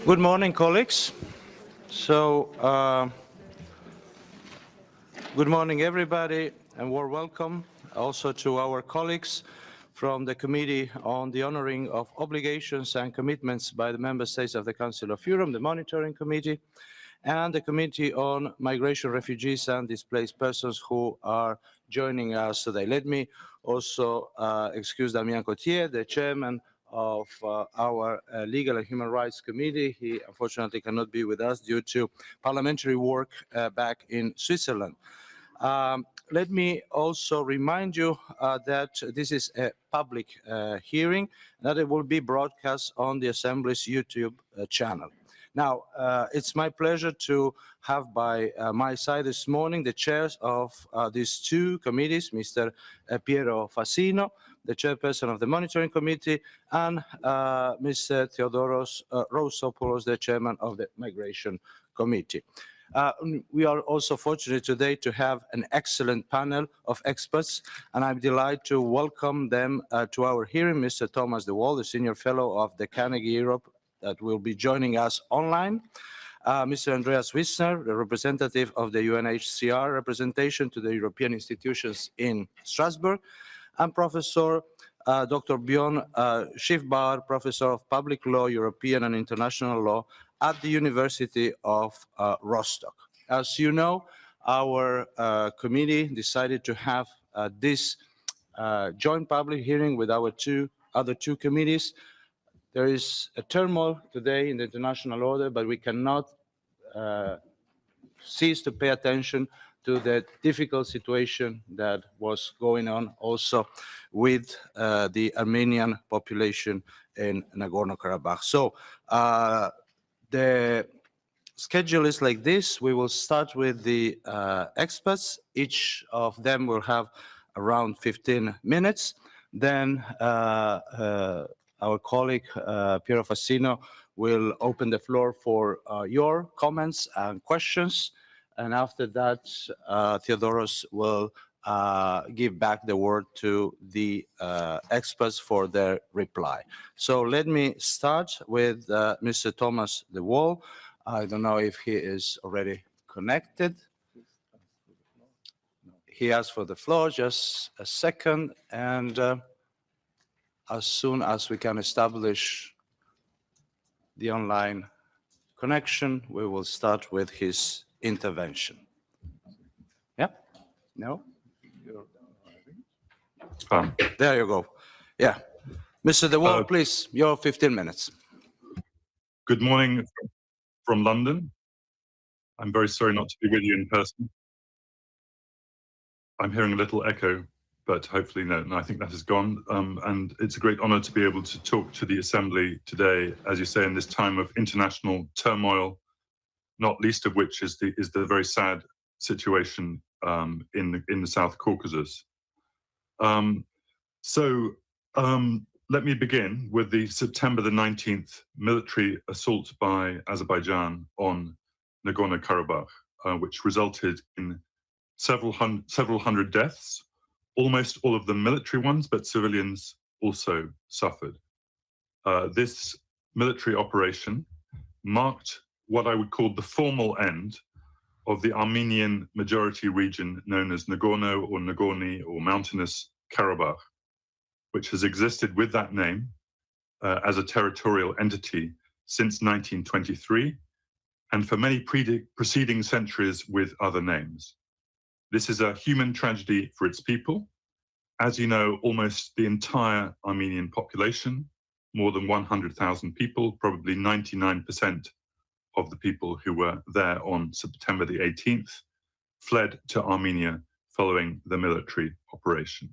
Good morning, colleagues. Good morning, everybody, and warm welcome also to our colleagues from the Committee on the Honoring of Obligations and Commitments by the Member States of the Council of Europe, the Monitoring Committee, and the Committee on Migration, Refugees and Displaced Persons who are joining us today. Let me also excuse Damien Cotier, the chairman of our Legal and Human Rights Committee. He unfortunately cannot be with us due to parliamentary work back in Switzerland. Let me also remind you that this is a public hearing, that it will be broadcast on the Assembly's YouTube channel. Now, it's my pleasure to have by my side this morning the chairs of these two committees, Mr. Piero Fassino, the chairperson of the Monitoring Committee, and Mr. Theodoros Rousopoulos, the chairman of the Migration Committee. We are also fortunate today to have an excellent panel of experts, and I'm delighted to welcome them to our hearing. Mr. Thomas de Waal, the Senior Fellow of the Carnegie Europe, that will be joining us online. Mr. Andreas Wissner, the representative of the UNHCR representation to the European institutions in Strasbourg, and Professor Dr. Björn Schiffbauer, Professor of Public Law, European and International Law at the University of Rostock. As you know, our committee decided to have this joint public hearing with our other two committees. There is a turmoil today in the international order, but we cannot cease to pay attention to the difficult situation that was going on also with the Armenian population in Nagorno-Karabakh. So the schedule is like this. We will start with the experts. Each of them will have around 15 minutes. Then our colleague, Piero Fassino, will open the floor for your comments and questions. And after that, Theodoros will give back the word to the experts for their reply. So let me start with Mr. Thomas de Waal. I don't know if he is already connected. He asked for the floor, just a second. And as soon as we can establish the online connection, we will start with his intervention. Yeah? No? There you go. Yeah. Mr. de Waal, please, your 15 minutes. Good morning from London. I'm very sorry not to be with you in person. I'm hearing a little echo, but hopefully no, I think that is gone. And it's a great honor to be able to talk to the Assembly today, as you say, in this time of international turmoil, not least of which is the very sad situation in the South Caucasus. Let me begin with the September the 19th military assault by Azerbaijan on Nagorno-Karabakh, which resulted in several hundred deaths, almost all of them military ones, but civilians also suffered. This military operation marked what I would call the formal end of the Armenian majority region known as Nagorno or Nagorny or Mountainous Karabakh, which has existed with that name as a territorial entity since 1923, and for many preceding centuries with other names. This is a human tragedy for its people. As you know, almost the entire Armenian population, more than 100,000 people, probably 99% of the people who were there on September the 18th, fled to Armenia following the military operation.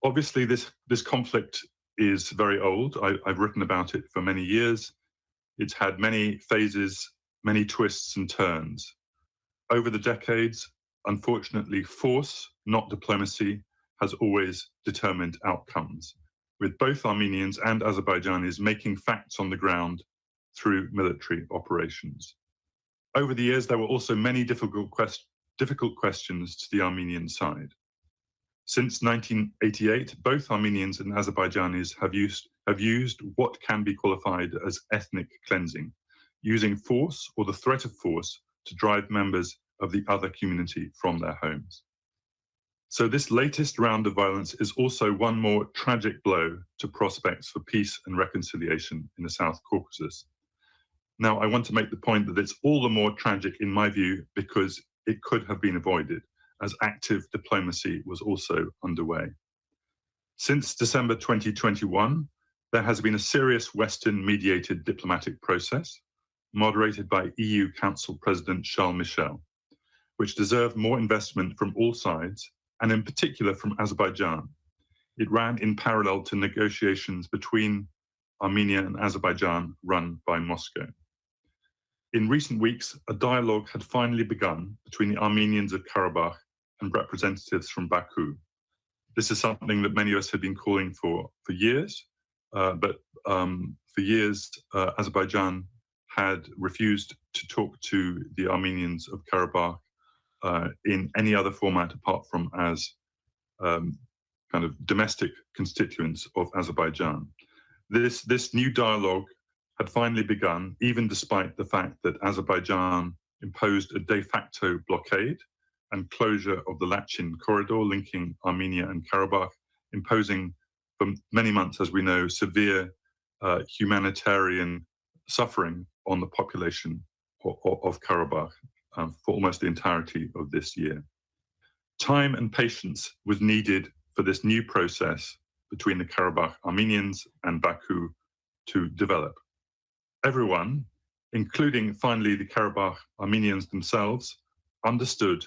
Obviously, this conflict is very old. I've written about it for many years. It's had many phases, many twists and turns. Over the decades, unfortunately, force, not diplomacy, has always determined outcomes, with both Armenians and Azerbaijanis making facts on the ground through military operations. Over the years, there were also many difficult questions to the Armenian side. Since 1988, both Armenians and Azerbaijanis have used have used what can be qualified as ethnic cleansing, using force or the threat of force to drive members of the other community from their homes. So this latest round of violence is also one more tragic blow to prospects for peace and reconciliation in the South Caucasus. Now, I want to make the point that it's all the more tragic in my view because it could have been avoided, as active diplomacy was also underway. Since December 2021, there has been a serious Western-mediated diplomatic process, moderated by EU Council President Charles Michel, which deserved more investment from all sides, and in particular from Azerbaijan. It ran in parallel to negotiations between Armenia and Azerbaijan run by Moscow. In recent weeks, a dialogue had finally begun between the Armenians of Karabakh and representatives from Baku. This is something that many of us have been calling for years, but for years, Azerbaijan had refused to talk to the Armenians of Karabakh in any other format apart from as kind of domestic constituents of Azerbaijan. This new dialogue had finally begun, even despite the fact that Azerbaijan imposed a de facto blockade and closure of the Lachin corridor linking Armenia and Karabakh, imposing for many months, as we know, severe humanitarian suffering on the population of Karabakh for almost the entirety of this year. Time and patience was needed for this new process between the Karabakh Armenians and Baku to develop. Everyone, including finally the Karabakh Armenians themselves, understood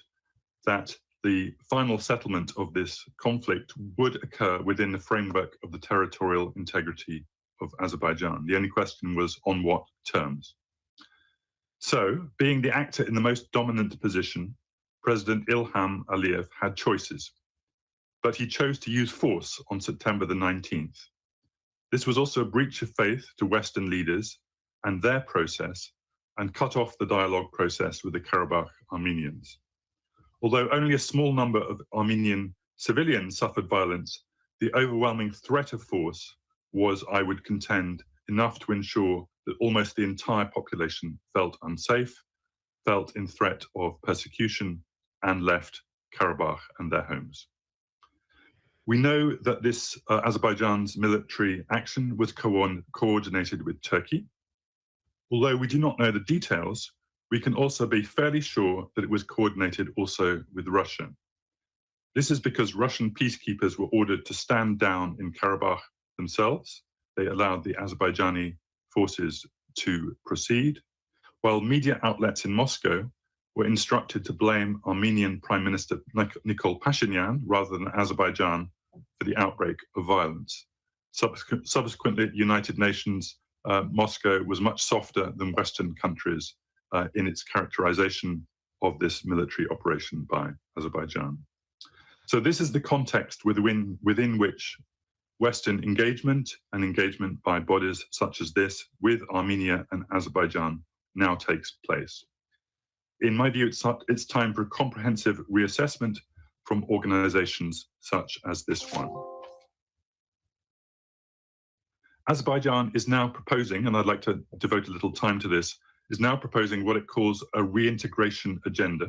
that the final settlement of this conflict would occur within the framework of the territorial integrity of Azerbaijan. The only question was on what terms. So, being the actor in the most dominant position, President Ilham Aliyev had choices, but he chose to use force on September the 19th. This was also a breach of faith to Western leaders and their process, and cut off the dialogue process with the Karabakh Armenians. Although only a small number of Armenian civilians suffered violence, the overwhelming threat of force was, I would contend, enough to ensure that almost the entire population felt unsafe, felt in threat of persecution, and left Karabakh and their homes. We know that this Azerbaijan's military action was coordinated with Turkey. Although we do not know the details, we can also be fairly sure that it was coordinated also with Russia. This is because Russian peacekeepers were ordered to stand down in Karabakh themselves. They allowed the Azerbaijani forces to proceed, while media outlets in Moscow were instructed to blame Armenian Prime Minister Nikol Pashinyan rather than Azerbaijan for the outbreak of violence. Subsequently, at the United Nations, Moscow was much softer than Western countries in its characterization of this military operation by Azerbaijan. So this is the context within which Western engagement and engagement by bodies such as this with Armenia and Azerbaijan now takes place. In my view, it's time for a comprehensive reassessment from organizations such as this one. Azerbaijan is now proposing, and I'd like to devote a little time to this, is now proposing what it calls a reintegration agenda,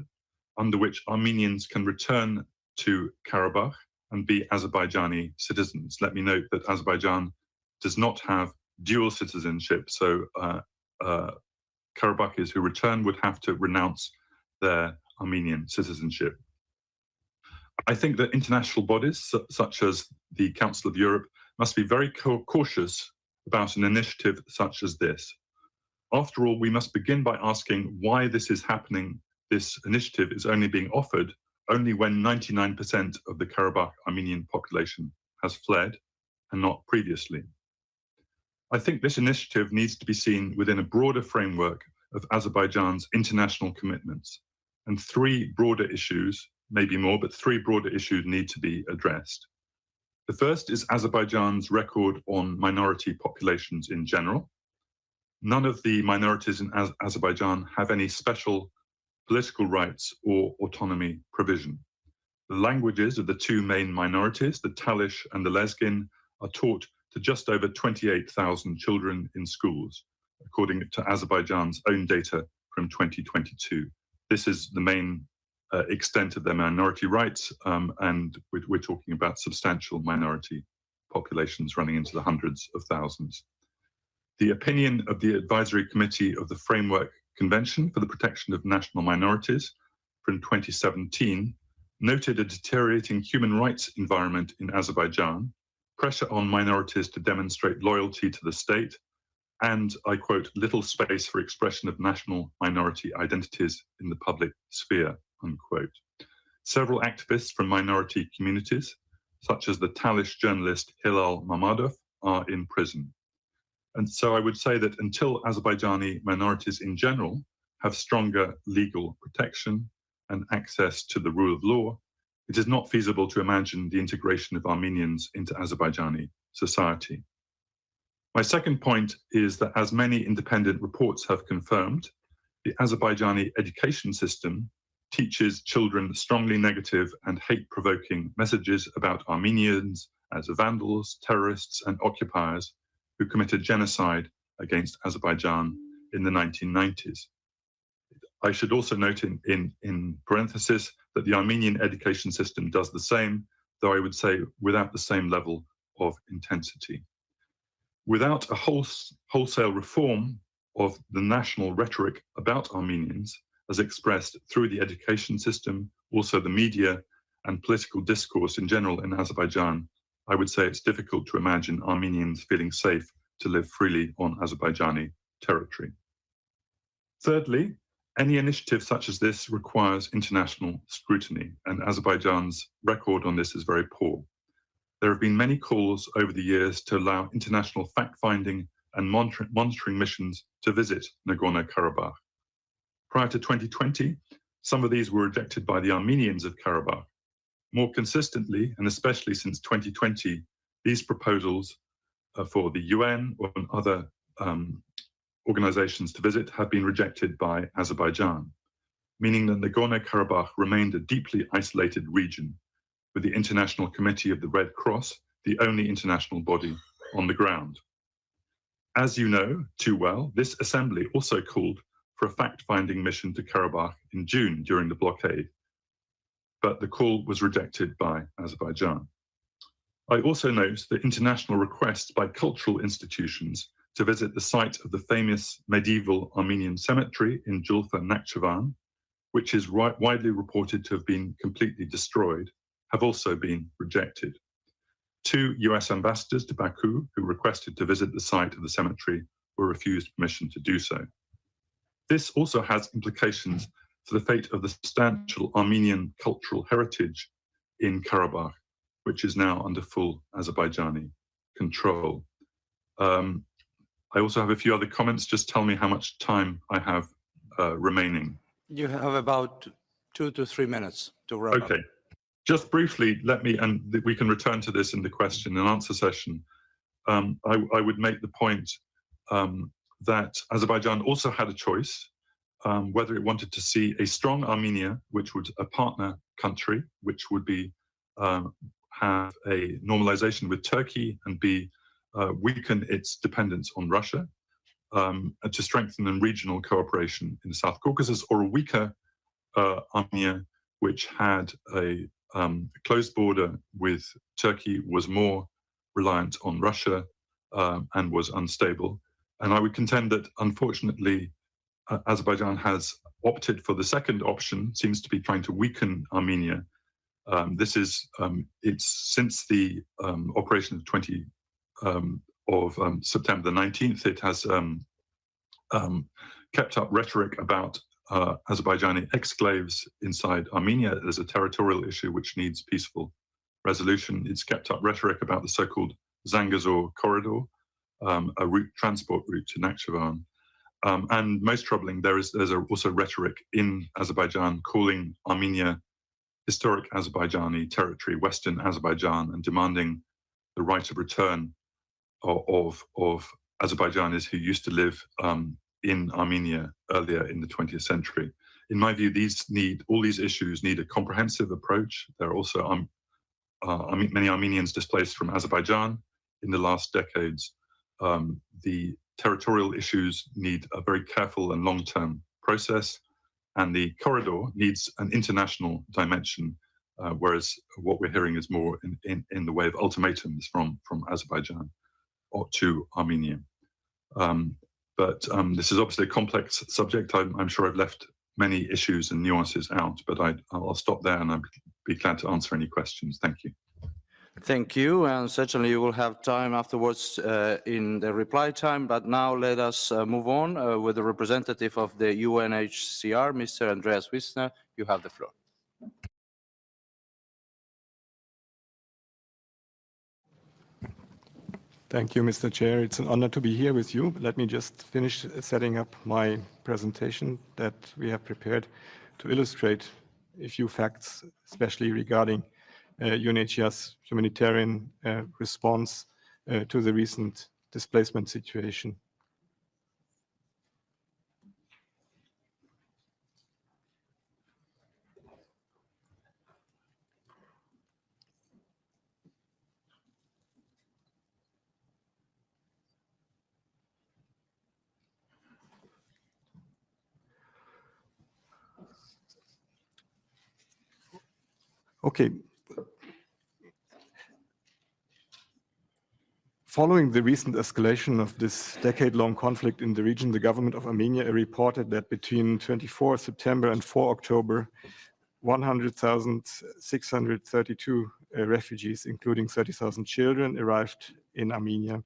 under which Armenians can return to Karabakh and be Azerbaijani citizens. Let me note that Azerbaijan does not have dual citizenship, so Karabakhis who return would have to renounce their Armenian citizenship. I think that international bodies such as the Council of Europe must be very cautious about an initiative such as this. After all, we must begin by asking why this is happening. This initiative is only being offered only when 99% of the Karabakh Armenian population has fled and not previously. I think this initiative needs to be seen within a broader framework of Azerbaijan's international commitments, and three broader issues, maybe more, but three broader issues need to be addressed. The first is Azerbaijan's record on minority populations in general. None of the minorities in Azerbaijan have any special political rights or autonomy provision. The languages of the two main minorities, the Talish and the Lezgin, are taught to just over 28,000 children in schools, according to Azerbaijan's own data from 2022. This is the main extent of their minority rights, and we're talking about substantial minority populations running into the hundreds of thousands. The opinion of the Advisory Committee of the Framework Convention for the Protection of National Minorities from 2017 noted a deteriorating human rights environment in Azerbaijan, pressure on minorities to demonstrate loyalty to the state, and, I quote, little space for expression of national minority identities in the public sphere, unquote. Several activists from minority communities, such as the Talish journalist Hilal Mamadov, are in prison. And so I would say that until Azerbaijani minorities in general have stronger legal protection and access to the rule of law, it is not feasible to imagine the integration of Armenians into Azerbaijani society. My second point is that, as many independent reports have confirmed, the Azerbaijani education system teaches children strongly negative and hate-provoking messages about Armenians as vandals, terrorists, and occupiers who committed genocide against Azerbaijan in the 1990s. I should also note in parenthesis that the Armenian education system does the same, though I would say without the same level of intensity. Without a wholesale reform of the national rhetoric about Armenians, as expressed through the education system, also the media and political discourse in general in Azerbaijan, I would say it's difficult to imagine Armenians feeling safe to live freely on Azerbaijani territory. Thirdly, any initiative such as this requires international scrutiny, and Azerbaijan's record on this is very poor. There have been many calls over the years to allow international fact-finding and monitoring missions to visit Nagorno-Karabakh. Prior to 2020, some of these were rejected by the Armenians of Karabakh. More consistently, and especially since 2020, these proposals for the UN or other organizations to visit have been rejected by Azerbaijan, meaning that Nagorno-Karabakh remained a deeply isolated region, with the International Committee of the Red Cross the only international body on the ground. As you know too well, this assembly also called for a fact-finding mission to Karabakh in June during the blockade, but the call was rejected by Azerbaijan. I also note the international requests by cultural institutions to visit the site of the famous medieval Armenian cemetery in Julfa Nakhchivan, which is widely reported to have been completely destroyed, have also been rejected. 2 US ambassadors to Baku who requested to visit the site of the cemetery were refused permission to do so. This also has implications for the fate of the substantial Armenian cultural heritage in Karabakh, which is now under full Azerbaijani control. I also have a few other comments. Just tell me how much time I have remaining. You have about 2 to 3 minutes to wrap up. Okay. Just briefly, let me, and we can return to this in the question and answer session. I would make the point that Azerbaijan also had a choice whether it wanted to see a strong Armenia, which would a partner country, which would be have a normalization with Turkey and be weaken its dependence on Russia, to strengthen regional cooperation in the South Caucasus, or a weaker Armenia, which had a closed border with Turkey, was more reliant on Russia, and was unstable. And I would contend that, unfortunately, Azerbaijan has opted for the second option, seems to be trying to weaken Armenia. This is, it's since the operation of September the 19th, it has kept up rhetoric about Azerbaijani exclaves inside Armenia. There's a territorial issue which needs peaceful resolution. It's kept up rhetoric about the so-called Zangezur corridor, a transport route to Nakhchivan. And most troubling, there's also rhetoric in Azerbaijan calling Armenia historic Azerbaijani territory, Western Azerbaijan, and demanding the right of return of Azerbaijanis who used to live in Armenia earlier in the 20th century. In my view, all these issues need a comprehensive approach. There are also many Armenians displaced from Azerbaijan in the last decades, the territorial issues need a very careful and long-term process, and the corridor needs an international dimension, whereas what we're hearing is more in the way of ultimatums from Azerbaijan or to Armenia. But this is obviously a complex subject. I'm sure I've left many issues and nuances out, but I'll stop there and I'd be glad to answer any questions. Thank you. Thank you, and certainly you will have time afterwards in the reply time, but now let us move on with the representative of the UNHCR, Mr. Andreas Wisner. You have the floor. Thank you, Mr. Chair. It's an honor to be here with you. Let me just finish setting up my presentation that we have prepared to illustrate a few facts, especially regarding UNHCR's humanitarian response to the recent displacement situation. Okay. Following the recent escalation of this decade-long conflict in the region, the government of Armenia reported that between 24 September and 4 October, 100,632 refugees, including 30,000 children, arrived in Armenia.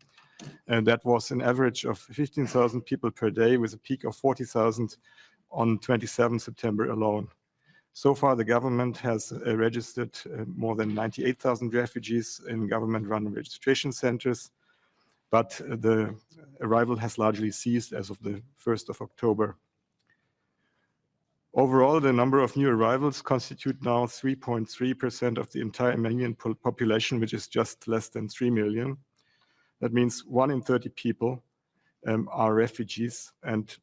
And that was an average of 15,000 people per day, with a peak of 40,000 on 27 September alone. So far, the government has registered more than 98,000 refugees in government-run registration centers, but the arrival has largely ceased as of the 1st of October. Overall, the number of new arrivals constitute now 3.3% of the entire Armenian population, which is just less than 3 million. That means 1 in 30 people are refugees and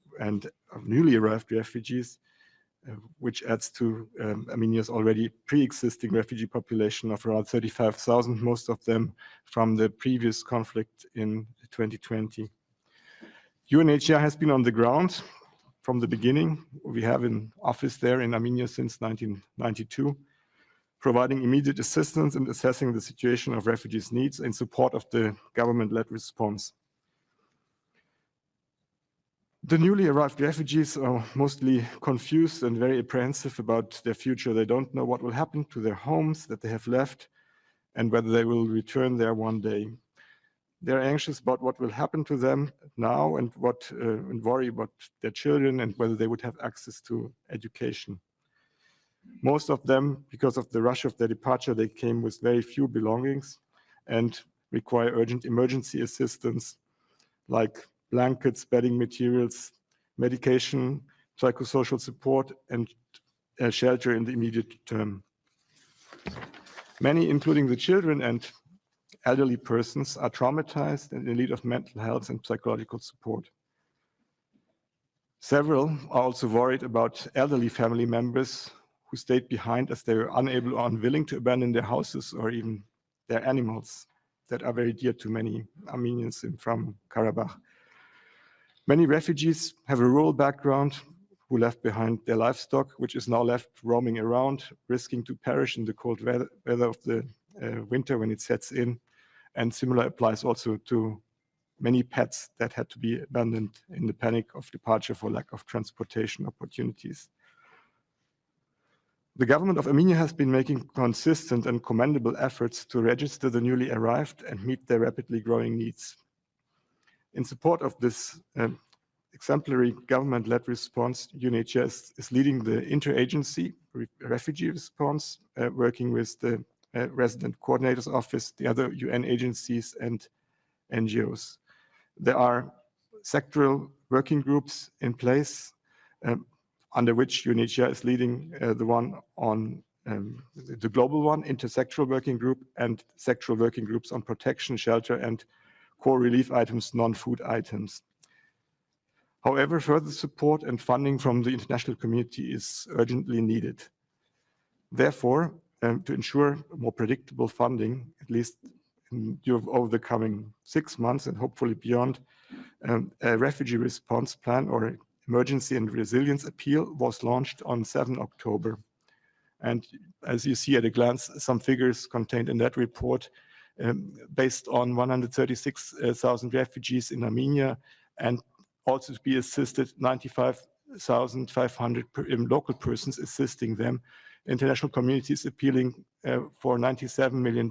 newly arrived refugees, which adds to Armenia's already pre-existing refugee population of around 35,000, most of them from the previous conflict in 2020. UNHCR has been on the ground from the beginning. We have an office there in Armenia since 1992, providing immediate assistance in assessing the situation of refugees' needs in support of the government-led response. The newly arrived refugees are mostly confused and very apprehensive about their future. They don't know what will happen to their homes that they have left and whether they will return there one day. They're anxious about what will happen to them now and worry about their children and whether they would have access to education. Most of them, because of the rush of their departure, they came with very few belongings and require urgent emergency assistance like blankets, bedding materials, medication, psychosocial support, and shelter in the immediate term. Many, including the children and elderly persons, are traumatized and in need of mental health and psychological support. Several are also worried about elderly family members who stayed behind as they were unable or unwilling to abandon their houses or even their animals that are very dear to many Armenians from Karabakh. Many refugees have a rural background who left behind their livestock, which is now left roaming around, risking to perish in the cold weather of the winter when it sets in. And similar applies also to many pets that had to be abandoned in the panic of departure for lack of transportation opportunities. The government of Armenia has been making consistent and commendable efforts to register the newly arrived and meet their rapidly growing needs. In support of this exemplary government-led response, UNHCR is leading the interagency refugee response, working with the resident coordinator's office, the other UN agencies, and NGOs. There are sectoral working groups in place under which UNHCR is leading the one on the global one, intersectoral working group, and sectoral working groups on protection, shelter, and core relief items, non-food items. However, further support and funding from the international community is urgently needed. Therefore, to ensure more predictable funding, at least over the coming 6 months and hopefully beyond. A refugee response plan or emergency and resilience appeal was launched on 7 October. And as you see at a glance, some figures contained in that report based on 136,000 refugees in Armenia, and also to be assisted 95,500 local persons assisting them. International community is appealing for $97 million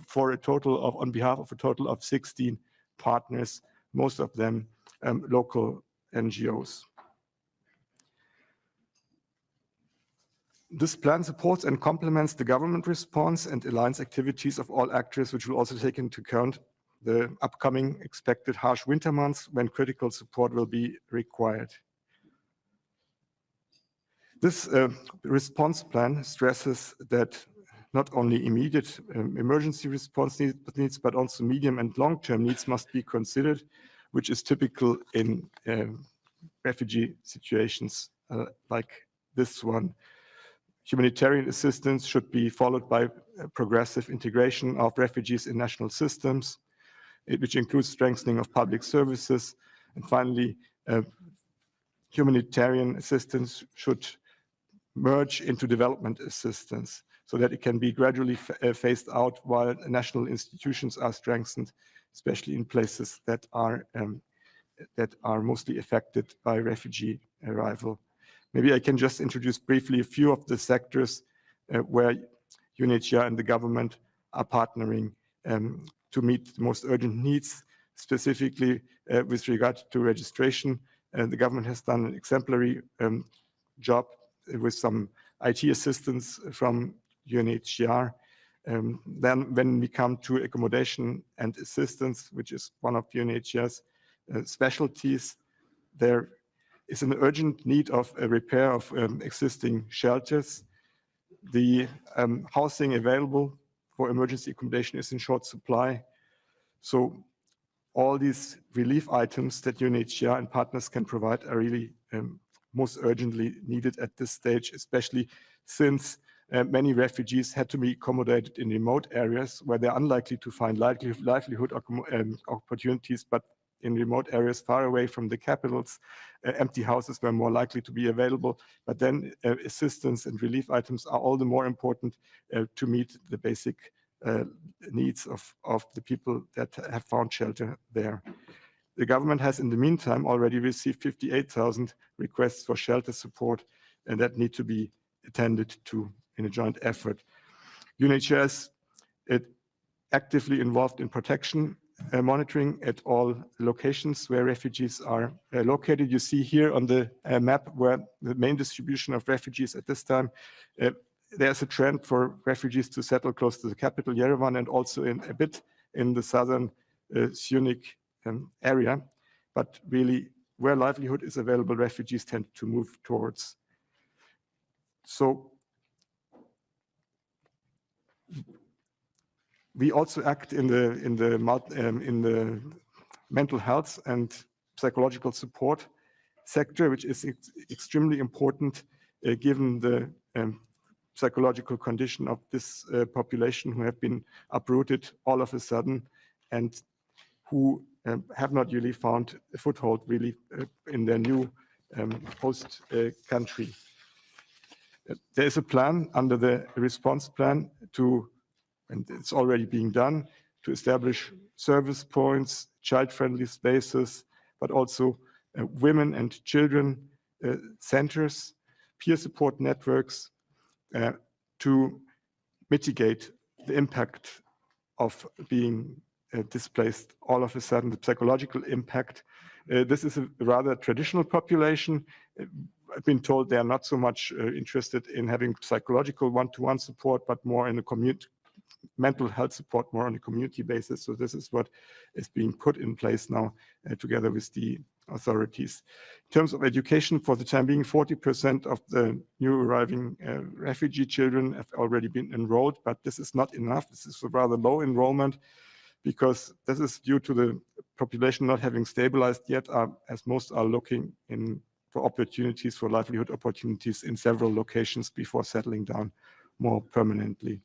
for a total of, on behalf of a total of 16 partners, most of them local NGOs. This plan supports and complements the government response and aligns activities of all actors, which will also take into account the upcoming expected harsh winter months when critical support will be required. This response plan stresses that not only immediate emergency response needs, but also medium and long-term needs must be considered, which is typical in refugee situations like this one. Humanitarian assistance should be followed by progressive integration of refugees in national systems, which includes strengthening of public services. And finally, humanitarian assistance should merge into development assistance so that it can be gradually phased out while national institutions are strengthened, especially in places that are mostly affected by refugee arrival. Maybe I can just introduce briefly a few of the sectors where UNHCR and the government are partnering to meet the most urgent needs, specifically with regard to registration. The government has done an exemplary job with some IT assistance from UNHCR. Then when we come to accommodation and assistance, which is one of UNHCR's specialties, there is an urgent need of a repair of existing shelters. The housing available for emergency accommodation is in short supply. So all these relief items that UNHCR and partners can provide are really most urgently needed at this stage, especially since many refugees had to be accommodated in remote areas where they're unlikely to find livelihood opportunities, but in remote areas far away from the capitals, empty houses were more likely to be available. But then assistance and relief items are all the more important to meet the basic needs of the people that have found shelter there. The government has in the meantime already received 58,000 requests for shelter support, and that need to be attended to in a joint effort. UNHCR is actively involved in protection monitoring at all locations where refugees are located. You see here on the map where the main distribution of refugees at this time. There's a trend for refugees to settle close to the capital, Yerevan, and also in a bit in the southern Syunik area. But really, where livelihood is available, refugees tend to move towards. So we also act in the mental health and psychological support sector, which is extremely important given the psychological condition of this population who have been uprooted all of a sudden and who have not really found a foothold really in their new host country. There is a plan under the response plan to, and it's already being done, to establish service points, child-friendly spaces, but also women and children centers, peer support networks to mitigate the impact of being displaced all of a sudden, the psychological impact. This is a rather traditional population. I've been told they are not so much interested in having psychological one-to-one support, but more in the mental health support, more on a community basis. So this is what is being put in place now together with the authorities. In terms of education, for the time being, 40% of the new arriving refugee children have already been enrolled, but this is not enough. This is a rather low enrollment because this is due to the population not having stabilized yet, as most are looking for opportunities, for livelihood opportunities in several locations before settling down more permanently.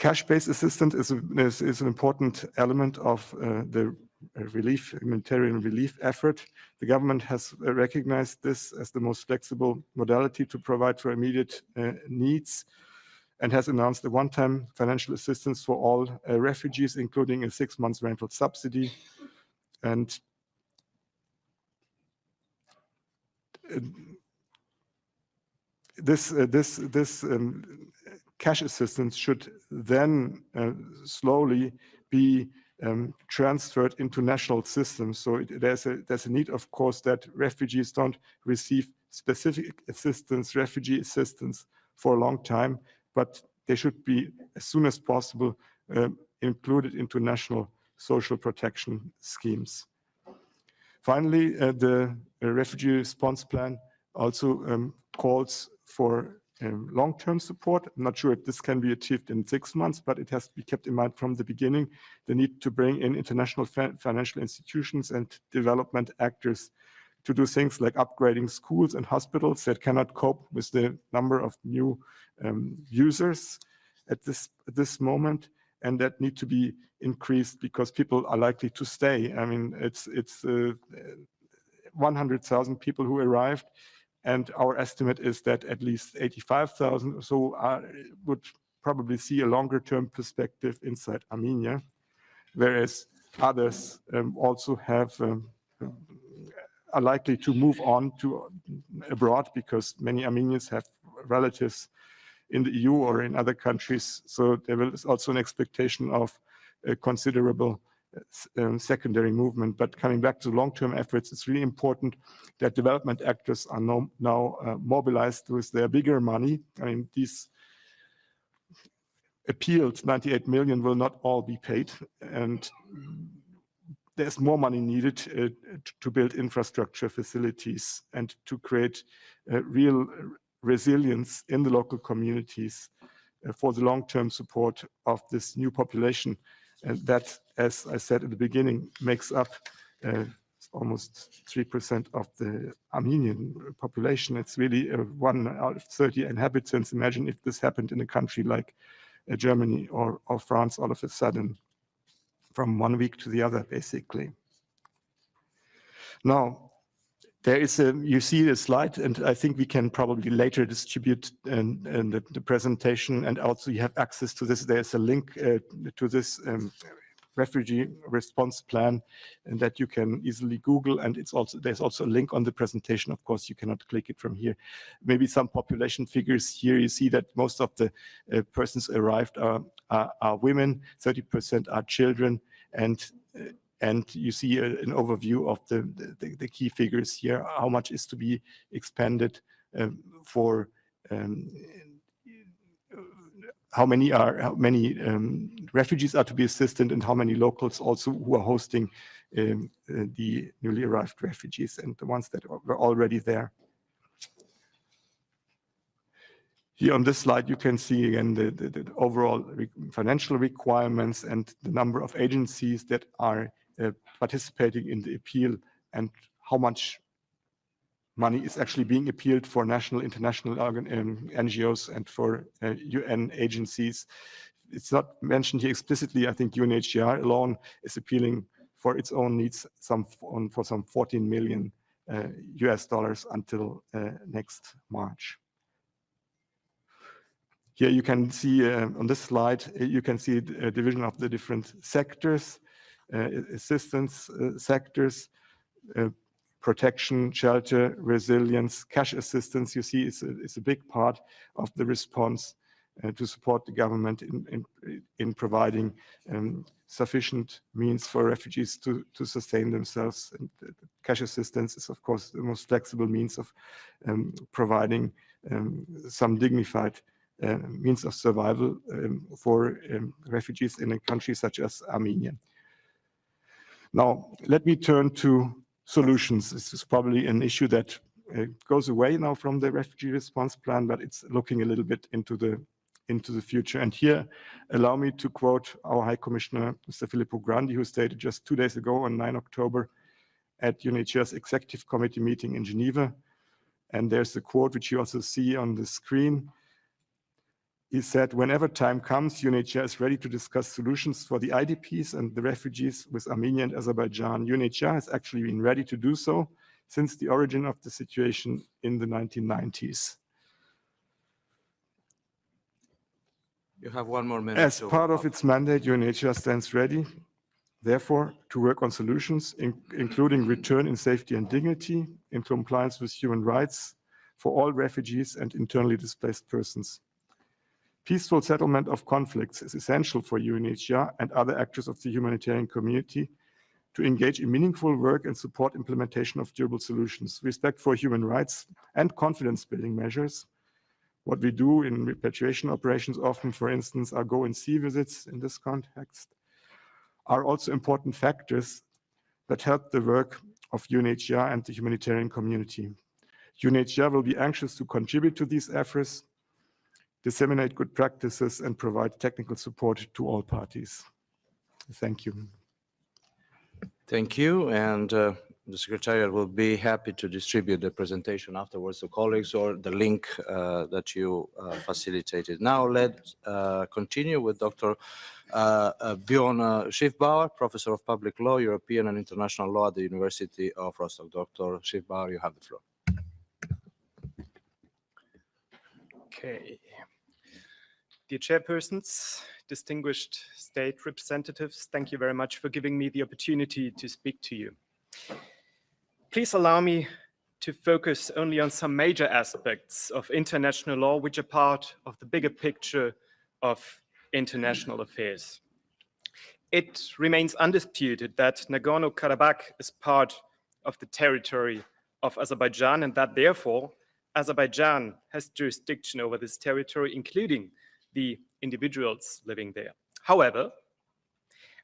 Cash-based assistance is an important element of the humanitarian relief effort. The government has recognized this as the most flexible modality to provide for immediate needs, and has announced a one-time financial assistance for all refugees, including a 6-month rental subsidy. And this cash assistance should then slowly be transferred into national systems. So there's a need, of course, that refugees don't receive specific assistance, refugee assistance, for a long time, but they should be, as soon as possible, included into national social protection schemes. Finally, the refugee response plan also calls for long-term support. I'm not sure if this can be achieved in 6 months, but it has to be kept in mind from the beginning, the need to bring in international financial institutions and development actors to do things like upgrading schools and hospitals that cannot cope with the number of new users at this moment, and that need to be increased because people are likely to stay. I mean, it's 100,000 people who arrived, and our estimate is that at least 85,000 or so would probably see a longer-term perspective inside Armenia, whereas others also are likely to move on to abroad because many Armenians have relatives in the EU or in other countries. So there is also an expectation of a considerable secondary movement. But coming back to long-term efforts, it's really important that development actors are now mobilized with their bigger money. I mean, these appealed 98 million will not all be paid, and there's more money needed to build infrastructure facilities and to create real resilience in the local communities for the long-term support of this new population. And that, as I said at the beginning, makes up almost 3% of the Armenian population. It's really 1 out of 30 inhabitants. Imagine if this happened in a country like Germany or France all of a sudden, from one week to the other, basically. Now, there is you see the slide, and I think we can probably later distribute the presentation, and also you have access to this. There's a link to this refugee response plan, and that you can easily Google, and there's also a link on the presentation. Of course, you cannot click it from here. Maybe some population figures here. You see that most of the persons arrived are women, 30% are children, and you see an overview of the key figures here, how much is to be expended for how many refugees are to be assisted, and how many locals also who are hosting the newly arrived refugees and the ones that were already there. Here on this slide, you can see again the overall financial requirements and the number of agencies that are participating in the appeal, and how much money is actually being appealed for national, international NGOs and for UN agencies. It's not mentioned here explicitly. I think UNHCR alone is appealing for its own needs for some $14 million US until next March. Here you can see on this slide, you can see a division of the different sectors, assistance sectors, protection, shelter, resilience, cash assistance. You see it's a big part of the response to support the government in providing sufficient means for refugees to sustain themselves. And cash assistance is, of course, the most flexible means of providing some dignified means of survival for refugees in a country such as Armenia. Now, let me turn to solutions. This is probably an issue that goes away now from the refugee response plan, but it's looking a little bit into the future. And here, allow me to quote our High Commissioner, Mr. Filippo Grandi, who stated just 2 days ago on 9 October at UNHCR's Executive Committee meeting in Geneva. And there's the quote, which you also see on the screen. he said, whenever time comes, UNHCR is ready to discuss solutions for the IDPs and the refugees with Armenia and Azerbaijan. UNHCR has actually been ready to do so since the origin of the situation in the 1990s. You have 1 more minute. As part of its mandate, UNHCR stands ready, therefore, to work on solutions, including return in safety and dignity, in compliance with human rights for all refugees and internally displaced persons. Peaceful settlement of conflicts is essential for UNHCR and other actors of the humanitarian community to engage in meaningful work and support implementation of durable solutions. Respect for human rights and confidence-building measures. What we do in repatriation operations often, for instance, are go and see visits in this context, are also important factors that help the work of UNHCR and the humanitarian community. UNHCR will be anxious to contribute to these efforts, disseminate good practices, and provide technical support to all parties. Thank you. Thank you, and the Secretariat will be happy to distribute the presentation afterwards to colleagues or the link that you facilitated. Now let's continue with Dr. Bjorn Schiffbauer, Professor of Public Law, European and International Law at the University of Rostock. Dr. Schiffbauer, you have the floor. Okay. Dear chairpersons, distinguished state representatives, thank you very much for giving me the opportunity to speak to you. Please allow me to focus only on some major aspects of international law, which are part of the bigger picture of international affairs. It remains undisputed that Nagorno-Karabakh is part of the territory of Azerbaijan, and that therefore Azerbaijan has jurisdiction over this territory, including the individuals living there. However,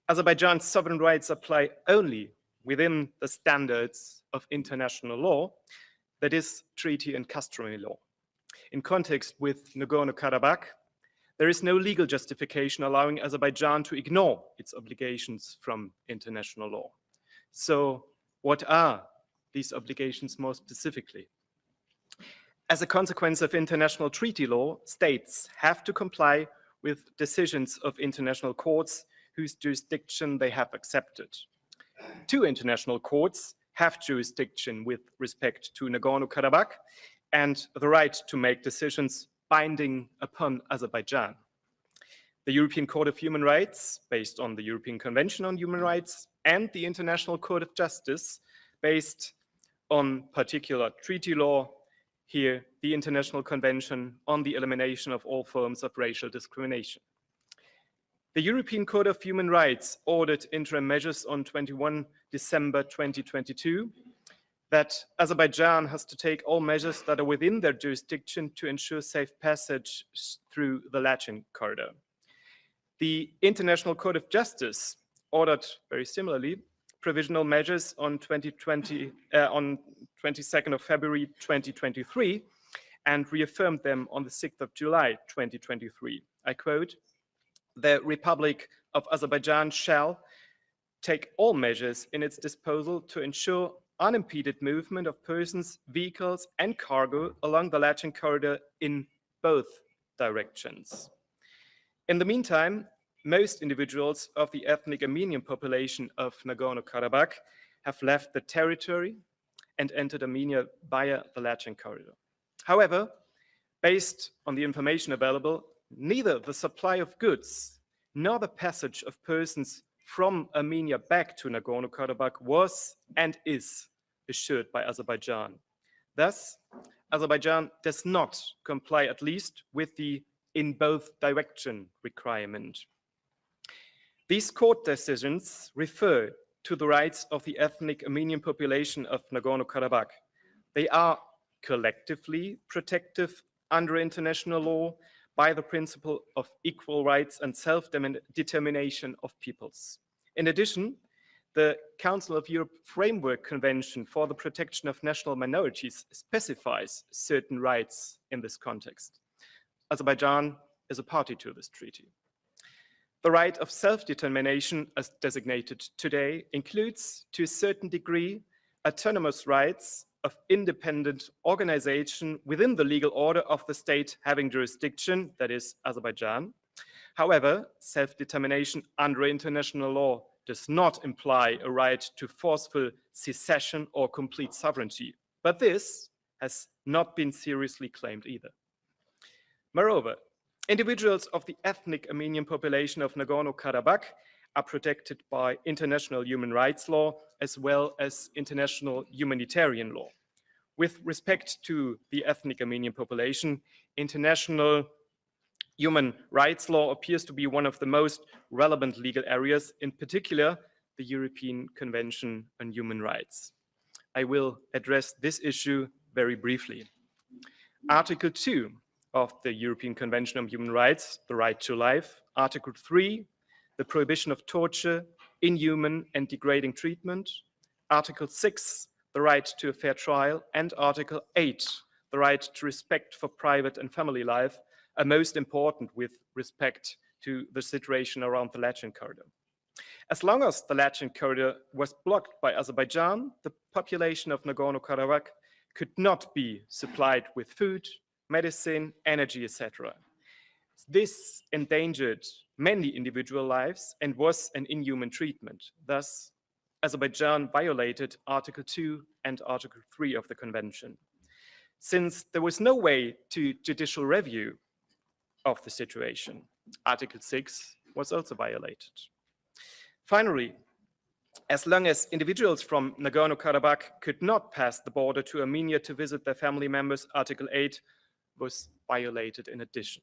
Azerbaijan's sovereign rights apply only within the standards of international law, that is, treaty and customary law. In context with Nagorno-Karabakh, there is no legal justification allowing Azerbaijan to ignore its obligations from international law. So, what are these obligations more specifically? As a consequence of international treaty law, states have to comply with decisions of international courts whose jurisdiction they have accepted. 2 international courts have jurisdiction with respect to Nagorno-Karabakh and the right to make decisions binding upon Azerbaijan. The European Court of Human Rights, based on the European Convention on Human Rights, and the International Court of Justice, based on particular treaty law, here the International Convention on the Elimination of All Forms of Racial Discrimination. The European Court of Human Rights ordered interim measures on 21 December 2022 that Azerbaijan has to take all measures that are within their jurisdiction to ensure safe passage through the Lachin corridor. The International Court of Justice ordered, very similarly, provisional measures on 22nd of February 2023 and reaffirmed them on the 6th of July 2023. I quote, "The Republic of Azerbaijan shall take all measures in its disposal to ensure unimpeded movement of persons, vehicles, and cargo along the Lachin corridor in both directions." In the meantime, most individuals of the ethnic Armenian population of Nagorno-Karabakh have left the territory and entered Armenia via the Lachin corridor. However, based on the information available, neither the supply of goods nor the passage of persons from Armenia back to Nagorno-Karabakh was and is assured by Azerbaijan. Thus, Azerbaijan does not comply, at least, with the in both direction requirement. These court decisions refer to the rights of the ethnic Armenian population of Nagorno-Karabakh. They are collectively protective under international law by the principle of equal rights and self-determination of peoples. In addition, the Council of Europe Framework Convention for the Protection of National Minorities specifies certain rights in this context. Azerbaijan is a party to this treaty. The right of self-determination, as designated today, includes, to a certain degree, autonomous rights of independent organization within the legal order of the state having jurisdiction, that is Azerbaijan. However, self-determination under international law does not imply a right to forceful secession or complete sovereignty. But this has not been seriously claimed either. Moreover, individuals of the ethnic Armenian population of Nagorno-Karabakh are protected by international human rights law as well as international humanitarian law. With respect to the ethnic Armenian population, international human rights law appears to be one of the most relevant legal areas, in particular, the European Convention on Human Rights. I will address this issue very briefly. Article 2 of the European Convention on Human Rights, the right to life. Article 3, the prohibition of torture, inhuman and degrading treatment. Article 6, the right to a fair trial. And Article 8, the right to respect for private and family life, are most important with respect to the situation around the Latin corridor. As long as the Latin corridor was blocked by Azerbaijan, the population of Nagorno-Karabakh could not be supplied with food, medicine, energy, etc. This endangered many individual lives and was an inhuman treatment. Thus, Azerbaijan violated Article 2 and Article 3 of the Convention. Since there was no way to judicial review of the situation, Article 6 was also violated. Finally, as long as individuals from Nagorno-Karabakh could not pass the border to Armenia to visit their family members, Article 8 was violated in addition.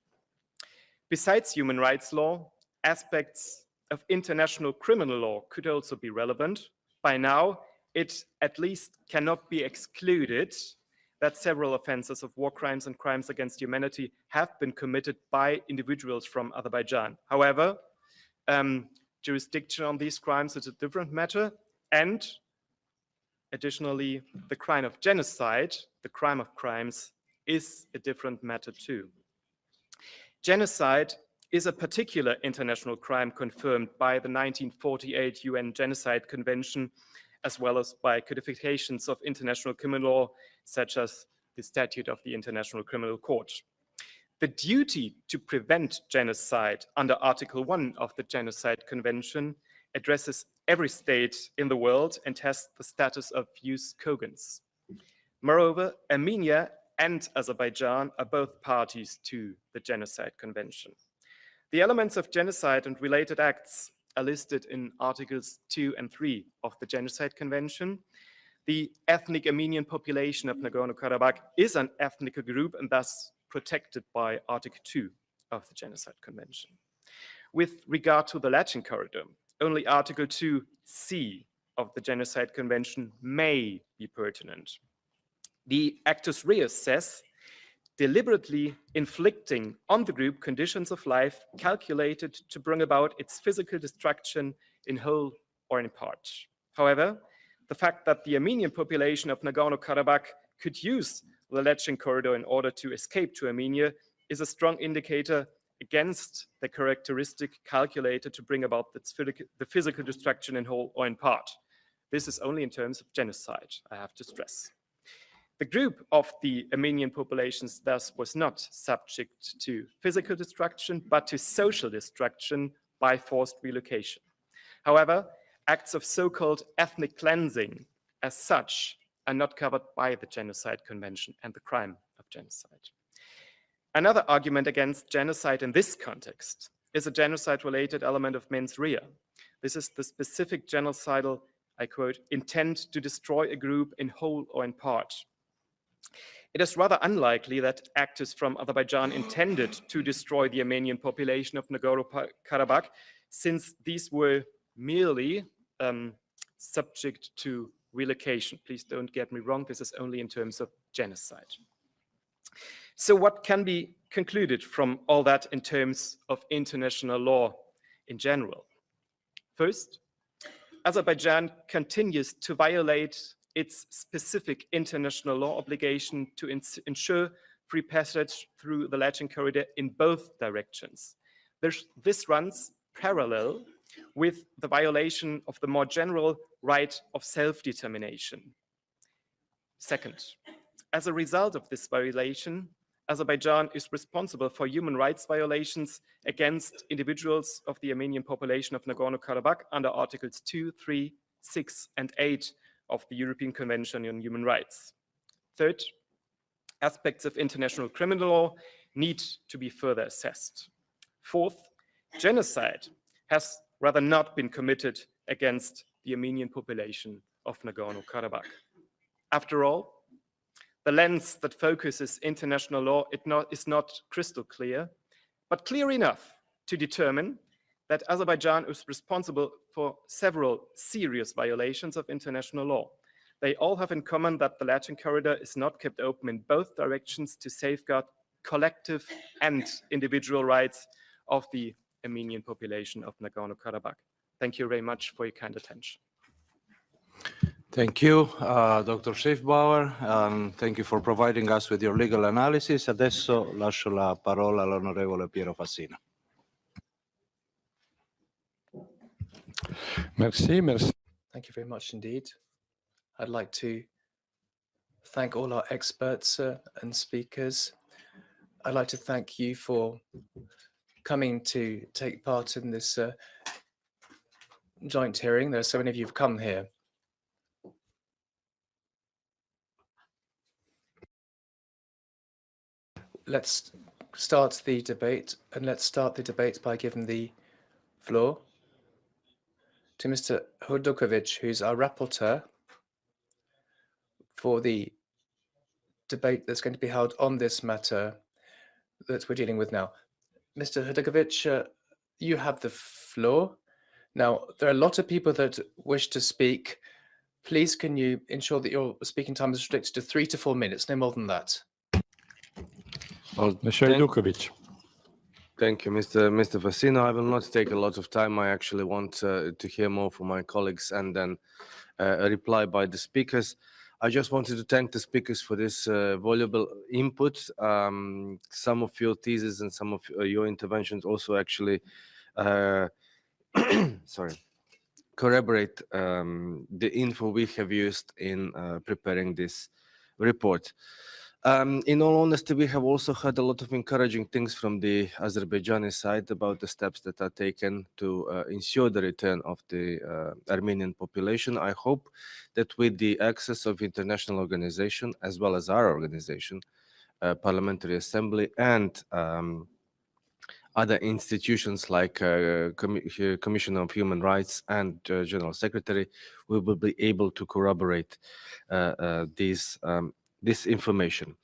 Besides human rights law, aspects of international criminal law could also be relevant. By now, it at least cannot be excluded that several offenses of war crimes and crimes against humanity have been committed by individuals from Azerbaijan. However, jurisdiction on these crimes is a different matter, and additionally, the crime of genocide, the crime of crimes, is a different matter too. Genocide is a particular international crime confirmed by the 1948 UN Genocide Convention, as well as by codifications of international criminal law, such as the Statute of the International Criminal Court. The duty to prevent genocide under Article 1 of the Genocide Convention addresses every state in the world and has the status of jus cogens. Moreover, Armenia and Azerbaijan are both parties to the Genocide Convention. The elements of genocide and related acts are listed in Articles 2 and 3 of the Genocide Convention. The ethnic Armenian population of Nagorno-Karabakh is an ethnic group and thus protected by Article 2 of the Genocide Convention. With regard to the Latin corridor, only Article 2c of the Genocide Convention may be pertinent. The Actus Reus says, deliberately inflicting on the group conditions of life calculated to bring about its physical destruction in whole or in part. However, the fact that the Armenian population of Nagorno-Karabakh could use the Latin corridor in order to escape to Armenia is a strong indicator against the characteristic calculated to bring about the physical destruction in whole or in part. This is only in terms of genocide, I have to stress. The group of the Armenian populations thus was not subject to physical destruction, but to social destruction by forced relocation. However, acts of so-called ethnic cleansing as such are not covered by the Genocide Convention and the crime of genocide. Another argument against genocide in this context is a genocide-related element of mens rea. This is the specific genocidal, I quote, intent to destroy a group in whole or in part. It is rather unlikely that actors from Azerbaijan intended to destroy the Armenian population of Nagorno-Karabakh, since these were merely subject to relocation. Please don't get me wrong, this is only in terms of genocide. So what can be concluded from all that in terms of international law in general? First, Azerbaijan continues to violate its specific international law obligation to ensure free passage through the Latin corridor in both directions. This runs parallel with the violation of the more general right of self-determination. Second, as a result of this violation, Azerbaijan is responsible for human rights violations against individuals of the Armenian population of Nagorno-Karabakh under Articles 2, 3, 6, and 8 of the European Convention on Human Rights. Third, aspects of international criminal law need to be further assessed. Fourth, genocide has rather not been committed against the Armenian population of Nagorno-Karabakh. After all, the lens that focuses international law is not crystal clear, but clear enough to determine that Azerbaijan is responsible for several serious violations of international law. They all have in common that the Latin corridor is not kept open in both directions to safeguard collective and individual rights of the Armenian population of Nagorno-Karabakh. Thank you very much for your kind attention. Thank you, Dr. Schiefbauer. Thank you for providing us with your legal analysis. Adesso lascio la parola all'onorevole Piero Fassina. Merci, merci. Thank you very much indeed. I'd like to thank all our experts and speakers. I'd like to thank you for coming to take part in this joint hearing. There are so many of you who've come here. Let's start the debate, and let's start the debate by giving the floor to Mr. Hodokovic, who's our rapporteur for the debate that's going to be held on this matter that we're dealing with now. Mr. Hodokovic, you have the floor. Now, there are a lot of people that wish to speak. Please, can you ensure that your speaking time is restricted to 3 to 4 minutes, no more than that? Well, Mr. Hodokovic. Thank you, Mr. Fassino. I will not take a lot of time. I actually want to hear more from my colleagues and then a reply by the speakers. I just wanted to thank the speakers for this valuable input. Some of your theses and some of your interventions also actually corroborate the info we have used in preparing this report. In all honesty, we have also had a lot of encouraging things from the Azerbaijani side about the steps that are taken to ensure the return of the Armenian population. I hope that with the access of international organization, as well as our organization, Parliamentary Assembly, and other institutions like Commission of Human Rights and General Secretary, we will be able to corroborate this information.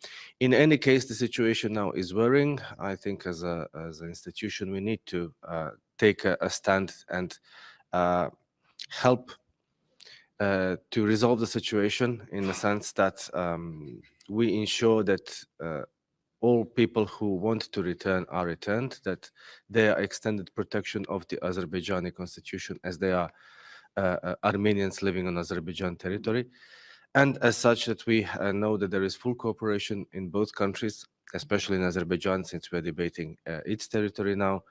In any case, the situation now is worrying. I think as an institution, we need to take a stand and help to resolve the situation in the sense that we ensure that all people who want to return are returned, that there are extended protection of the Azerbaijani constitution as they are Armenians living on Azerbaijan territory. And as such, that we know that there is full cooperation in both countries, especially in Azerbaijan, since we're debating its territory now,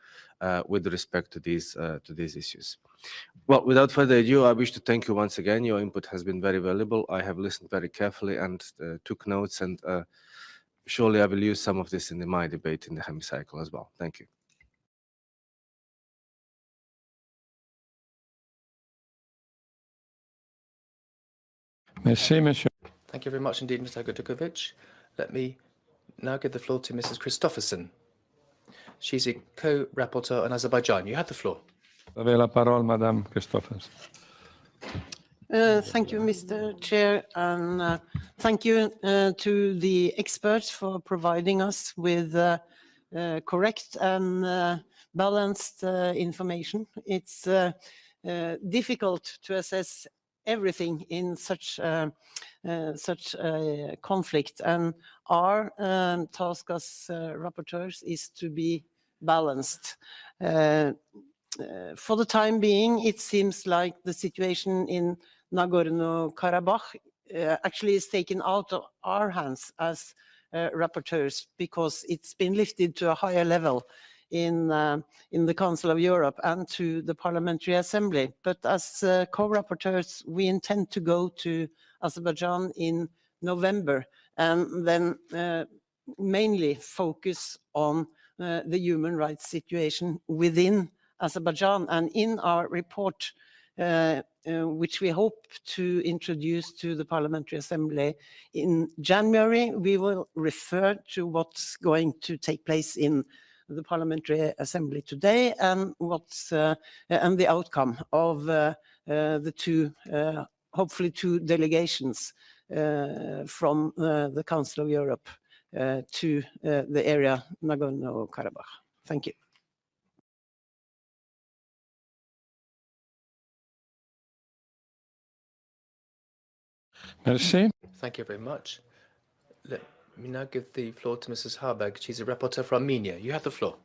with respect to these issues. Well, without further ado, I wish to thank you once again. Your input has been very valuable. I have listened very carefully and took notes, and surely I will use some of this in my debate in the hemicycle as well. Thank you. Merci, monsieur. Thank you very much indeed, Mr. Hodokovic. Let me now give the floor to Mrs. Christofferson. She's a co-rapporteur on Azerbaijan. You have the floor. Vous avez la parole, Madame Christofferson. Thank you, Mr. Chair, and thank you to the experts for providing us with correct and balanced information. It's difficult to assess everything in such a conflict, and our task as rapporteurs is to be balanced. For the time being, it seems like the situation in Nagorno-Karabakh actually is taken out of our hands as rapporteurs, because it's been lifted to a higher level in the Council of Europe and to the Parliamentary Assembly. But as co-rapporteurs, we intend to go to Azerbaijan in November, and then mainly focus on the human rights situation within Azerbaijan. And in our report, which we hope to introduce to the Parliamentary Assembly in January, we will refer to what's going to take place in the Parliamentary Assembly today and what's and the outcome of the two, hopefully two delegations from the Council of Europe to the area Nagorno-Karabakh. Thank you. Merci. Thank you very much. Let me now give the floor to Mrs. Harberg. She's a rapporteur from Armenia. You have the floor.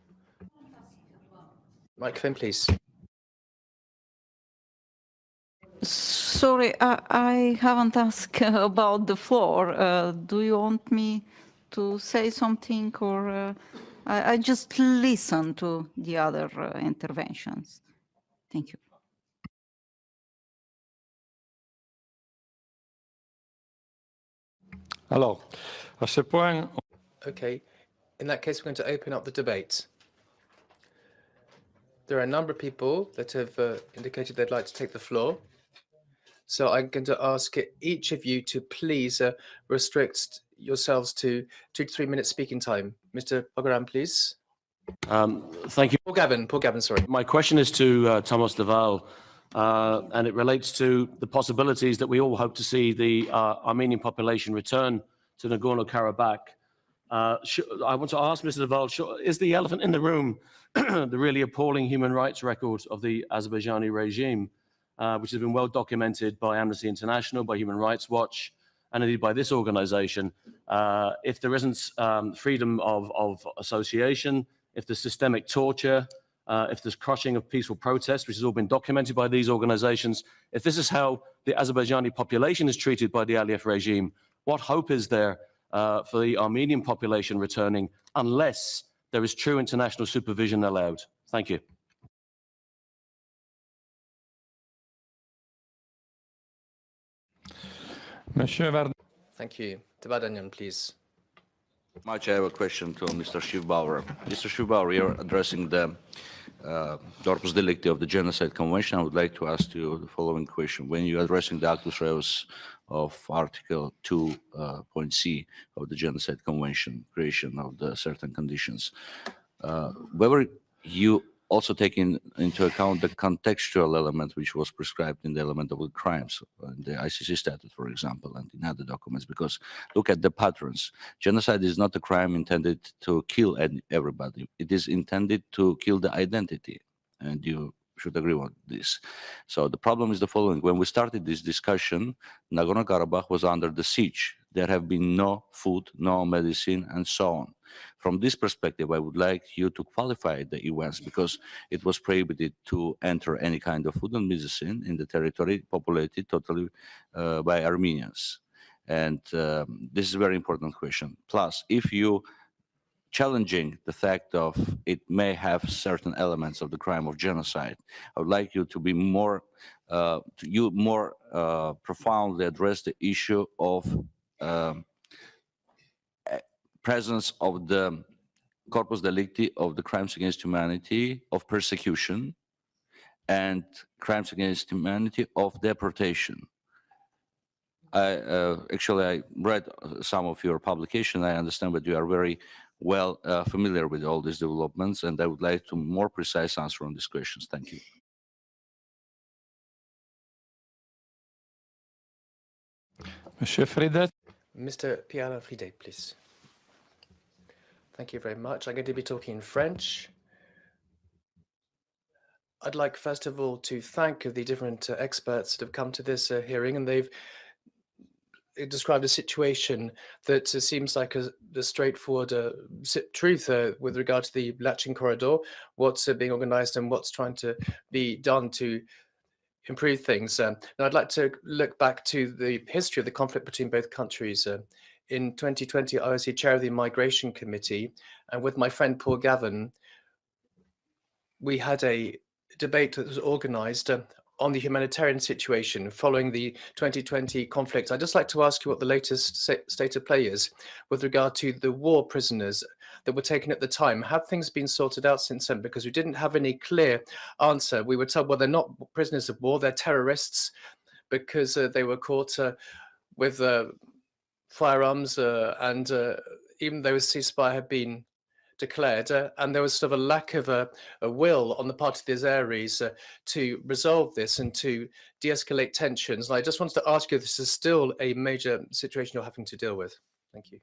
Microphone, please. Sorry, I haven't asked about the floor. Do you want me to say something, or I just listen to the other interventions? Thank you. Alors, à ce point... Okay. In that case, we're going to open up the debate. There are a number of people that have indicated they'd like to take the floor. So I'm going to ask each of you to please restrict yourselves to 2 to 3 minutes speaking time. Mr. Bogaran, please. Thank you. Paul Gavin, sorry. My question is to Thomas de Waal, and it relates to the possibilities that we all hope to see the Armenian population return to Nagorno-Karabakh. I want to ask Mr. de Waal, is the elephant in the room the really appalling human rights record of the Azerbaijani regime, which has been well documented by Amnesty International, by Human Rights Watch, and indeed by this organization? If there isn't freedom of association, if there's systemic torture, if there's crushing of peaceful protests, which has all been documented by these organizations, if this is how the Azerbaijani population is treated by the Aliyev regime, what hope is there for the Armenian population returning unless there is true international supervision allowed? Thank you. Thank you. Tabadanyan, please. I have a question to Mr. Shivbauer. Mr. Shivbauer, you're addressing the corpus delicti of the Genocide Convention. I would like to ask you the following question. When you're addressing the actus reus of Article 2.c of the Genocide Convention, creation of the certain conditions, whether you also taking into account the contextual element which was prescribed in the element of the crimes, in the ICC statute, for example, and in other documents, because look at the patterns. Genocide is not a crime intended to kill everybody. It is intended to kill the identity, and you should agree on this. So the problem is the following. When we started this discussion, Nagorno-Karabakh was under the siege. There have been no food, no medicine, and so on. From this perspective, I would like you to qualify the events, because it was prohibited to enter any kind of food and medicine in the territory populated totally by Armenians. And this is a very important question. Plus, if you challenging the fact of it may have certain elements of the crime of genocide, I would like you to be more, profoundly address the issue of presence of the corpus delicti of the crimes against humanity, of persecution, and crimes against humanity of deportation. Actually, I read some of your publication. I understand that you are very well familiar with all these developments, and I would like to more precise answer on these questions. Thank you. Mr. Pierre Fride, please. Thank you very much. I'm going to be talking in French. I'd like, first of all, to thank the different experts that have come to this hearing, and they've described a situation that seems like the straightforward truth with regard to the Lachin corridor, what's being organized and what's trying to be done to improve things. Now, I'd like to look back to the history of the conflict between both countries. In 2020, I was the chair of the Migration Committee, and with my friend Paul Gavin, we had a debate that was organized on the humanitarian situation following the 2020 conflict. I'd just like to ask you what the latest state of play is with regard to the war prisoners that were taken at the time. Have things been sorted out since then? Because we didn't have any clear answer. We were told, well, they're not prisoners of war, they're terrorists, because they were caught with firearms and even though a ceasefire had been declared, and there was sort of a lack of a will on the part of the Azeris to resolve this and to de-escalate tensions. And I just wanted to ask you if this is still a major situation you're having to deal with. Thank you.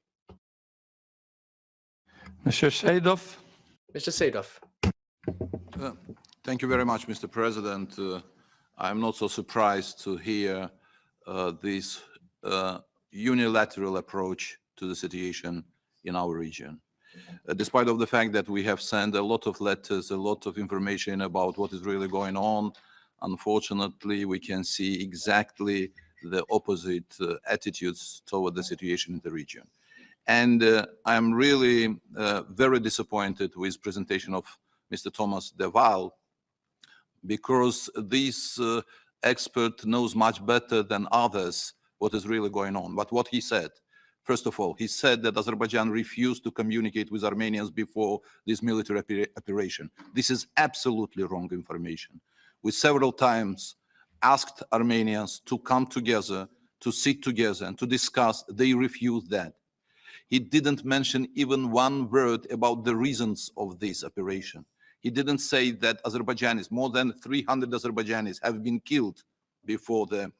Mr. Seydov. Mr. Seydov. Thank you very much, Mr. President. I'm not so surprised to hear this unilateral approach to the situation in our region. Despite of the fact that we have sent a lot of letters, a lot of information about what is really going on, unfortunately, we can see exactly the opposite attitudes toward the situation in the region. And I'm really very disappointed with presentation of Mr. Thomas de Waal, because this expert knows much better than others what is really going on. But what he said, first of all, he said that Azerbaijan refused to communicate with Armenians before this military operation. This is absolutely wrong information. We several times asked Armenians to come together, to sit together and to discuss. They refused that. He didn't mention even one word about the reasons of this operation. He didn't say that Azerbaijanis, more than 300 Azerbaijanis have been killed before the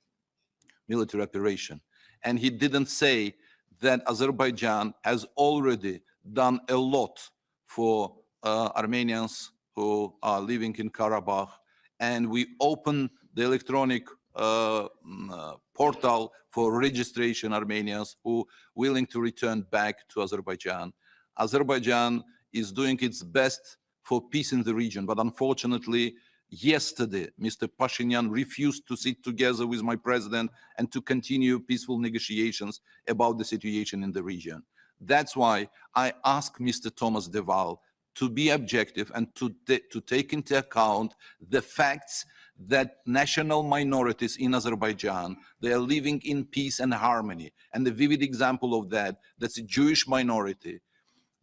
military operation. And he didn't say that Azerbaijan has already done a lot for Armenians who are living in Karabakh. And we open the electronic portal for registration Armenians who are willing to return back to Azerbaijan. Azerbaijan is doing its best for peace in the region, but unfortunately, yesterday, Mr. Pashinyan refused to sit together with my president and to continue peaceful negotiations about the situation in the region. That's why I ask Mr. Thomas de Waal to be objective and to take into account the facts that national minorities in Azerbaijan, they are living in peace and harmony. And the vivid example of that, that's a Jewish minority,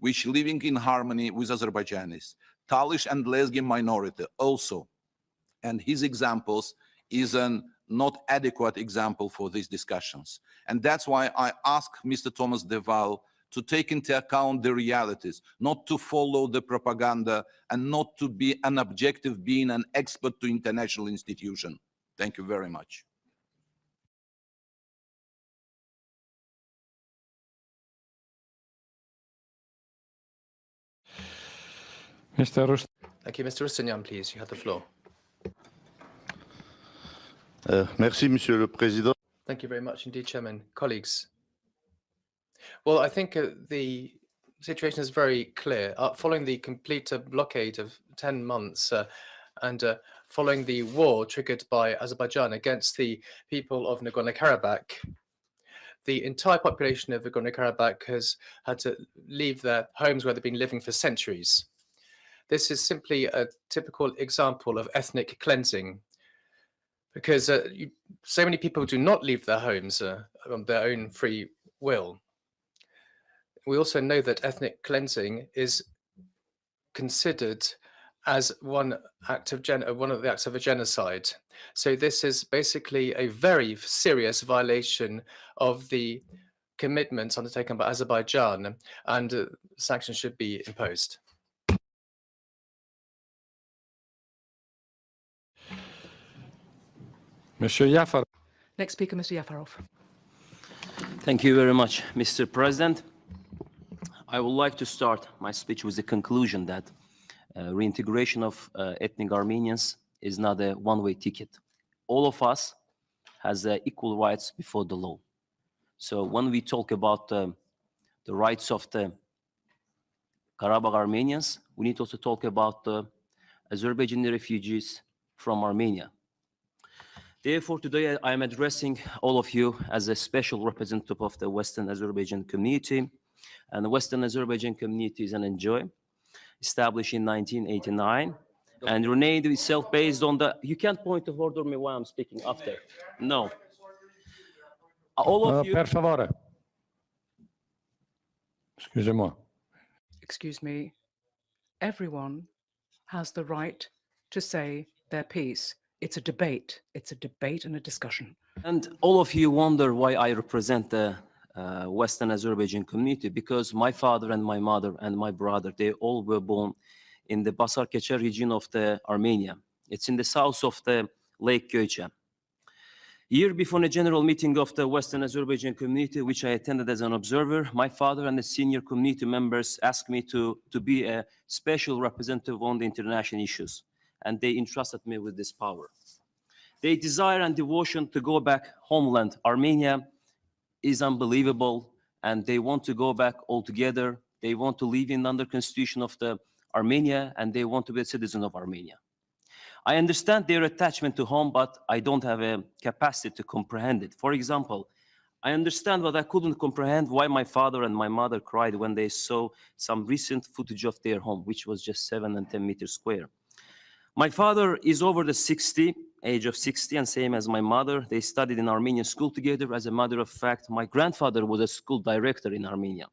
which living in harmony with Azerbaijanis. Talish and Lezgin minority also. And his examples is a not adequate example for these discussions. And that's why I ask Mr. Thomas de Waal to take into account the realities, not to follow the propaganda and not to be an objective being an expert to international institution. Thank you very much. Thank you, Mr. Rustanyan, please. You have the floor. Merci, Monsieur le Président. Thank you very much indeed, Chairman. Colleagues. Well, I think the situation is very clear. Following the complete blockade of 10 months and following the war triggered by Azerbaijan against the people of Nagorno-Karabakh, the entire population of Nagorno-Karabakh has had to leave their homes where they've been living for centuries. This is simply a typical example of ethnic cleansing, because so many people do not leave their homes on their own free will. We also know that ethnic cleansing is considered as one of the acts of a genocide. So this is basically a very serious violation of the commitments undertaken by Azerbaijan, and sanctions should be imposed. Next speaker, Mr. Yafarov. Thank you very much, Mr. President. I would like to start my speech with the conclusion that reintegration of ethnic Armenians is not a one-way ticket. All of us has equal rights before the law. So when we talk about the rights of the Karabakh Armenians, we need also to talk about the Azerbaijani refugees from Armenia. Therefore, today I am addressing all of you as a special representative of the Western Azerbaijan community. And the Western Azerbaijan community is an NGO established in 1989 and renamed itself based on the... You can't point to order me while I'm speaking after. No. All of you... Per favore. Excusez-moi. Excuse me. Everyone has the right to say their piece. It's a debate. It's a debate and a discussion. And all of you wonder why I represent the Western Azerbaijan community, because my father and my mother and my brother, they all were born in the Basar-Kecher region of the Armenia. It's in the south of the Lake Köyce. Year before a general meeting of the Western Azerbaijan community, which I attended as an observer, my father and the senior community members asked me to be a special representative on the international issues, and they entrusted me with this power. Their desire and devotion to go back homeland, Armenia, is unbelievable, and they want to go back altogether. They want to live in under constitution of the Armenia, and they want to be a citizen of Armenia. I understand their attachment to home, but I don't have a capacity to comprehend it. For example, I understand, but I couldn't comprehend why my father and my mother cried when they saw some recent footage of their home, which was just 7 and 10 meters square. My father is over the age of 60, and same as my mother. They studied in Armenian school together. As a matter of fact, my grandfather was a school director in Armenia.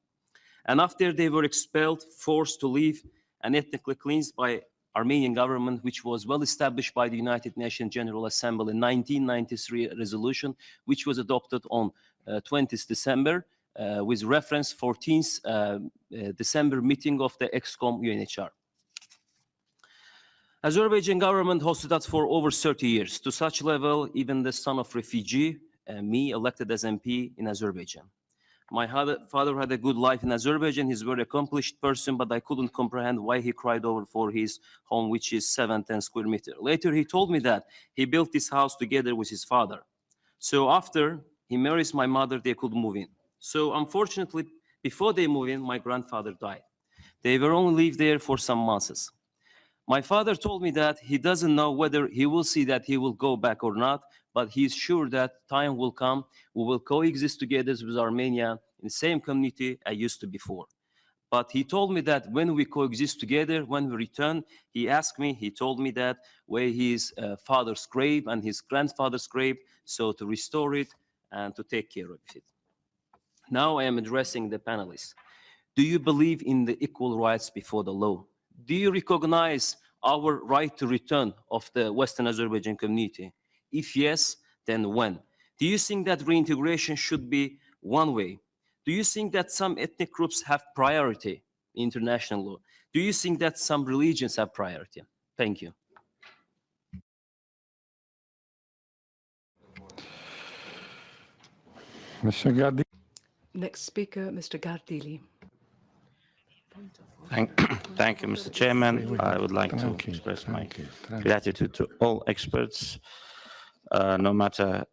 And after they were expelled, forced to leave, and ethnically cleansed by Armenian government, which was well established by the United Nations General Assembly in 1993 resolution, which was adopted on 20th December with reference 14th December meeting of the EXCOM UNHR. Azerbaijan government hosted us for over 30 years. To such level, even the son of refugee, me, elected as MP in Azerbaijan. My father had a good life in Azerbaijan. He's a very accomplished person, but I couldn't comprehend why he cried over for his home, which is 710 square meters. Later, he told me that he built this house together with his father. So after he marries my mother, they could move in. So unfortunately, before they move in, my grandfather died. They were only live there for some months. My father told me that he doesn't know whether he will see that he will go back or not, but he's sure that time will come, we will coexist together with Armenia in the same community I used to before. But he told me that when we coexist together, when we return, he told me that where his father's grave and his grandfather's grave, so to restore it and to take care of it. Now I am addressing the panelists. Do you believe in the equal rights before the law? Do you recognize our right to return of the Western Azerbaijan community? If yes, then when? Do you think that reintegration should be one way? Do you think that some ethnic groups have priority in international law? Do you think that some religions have priority? Thank you. Next speaker, Mr. Gardili. Thank you, Mr. Chairman. I would like to express my gratitude to all experts, no matter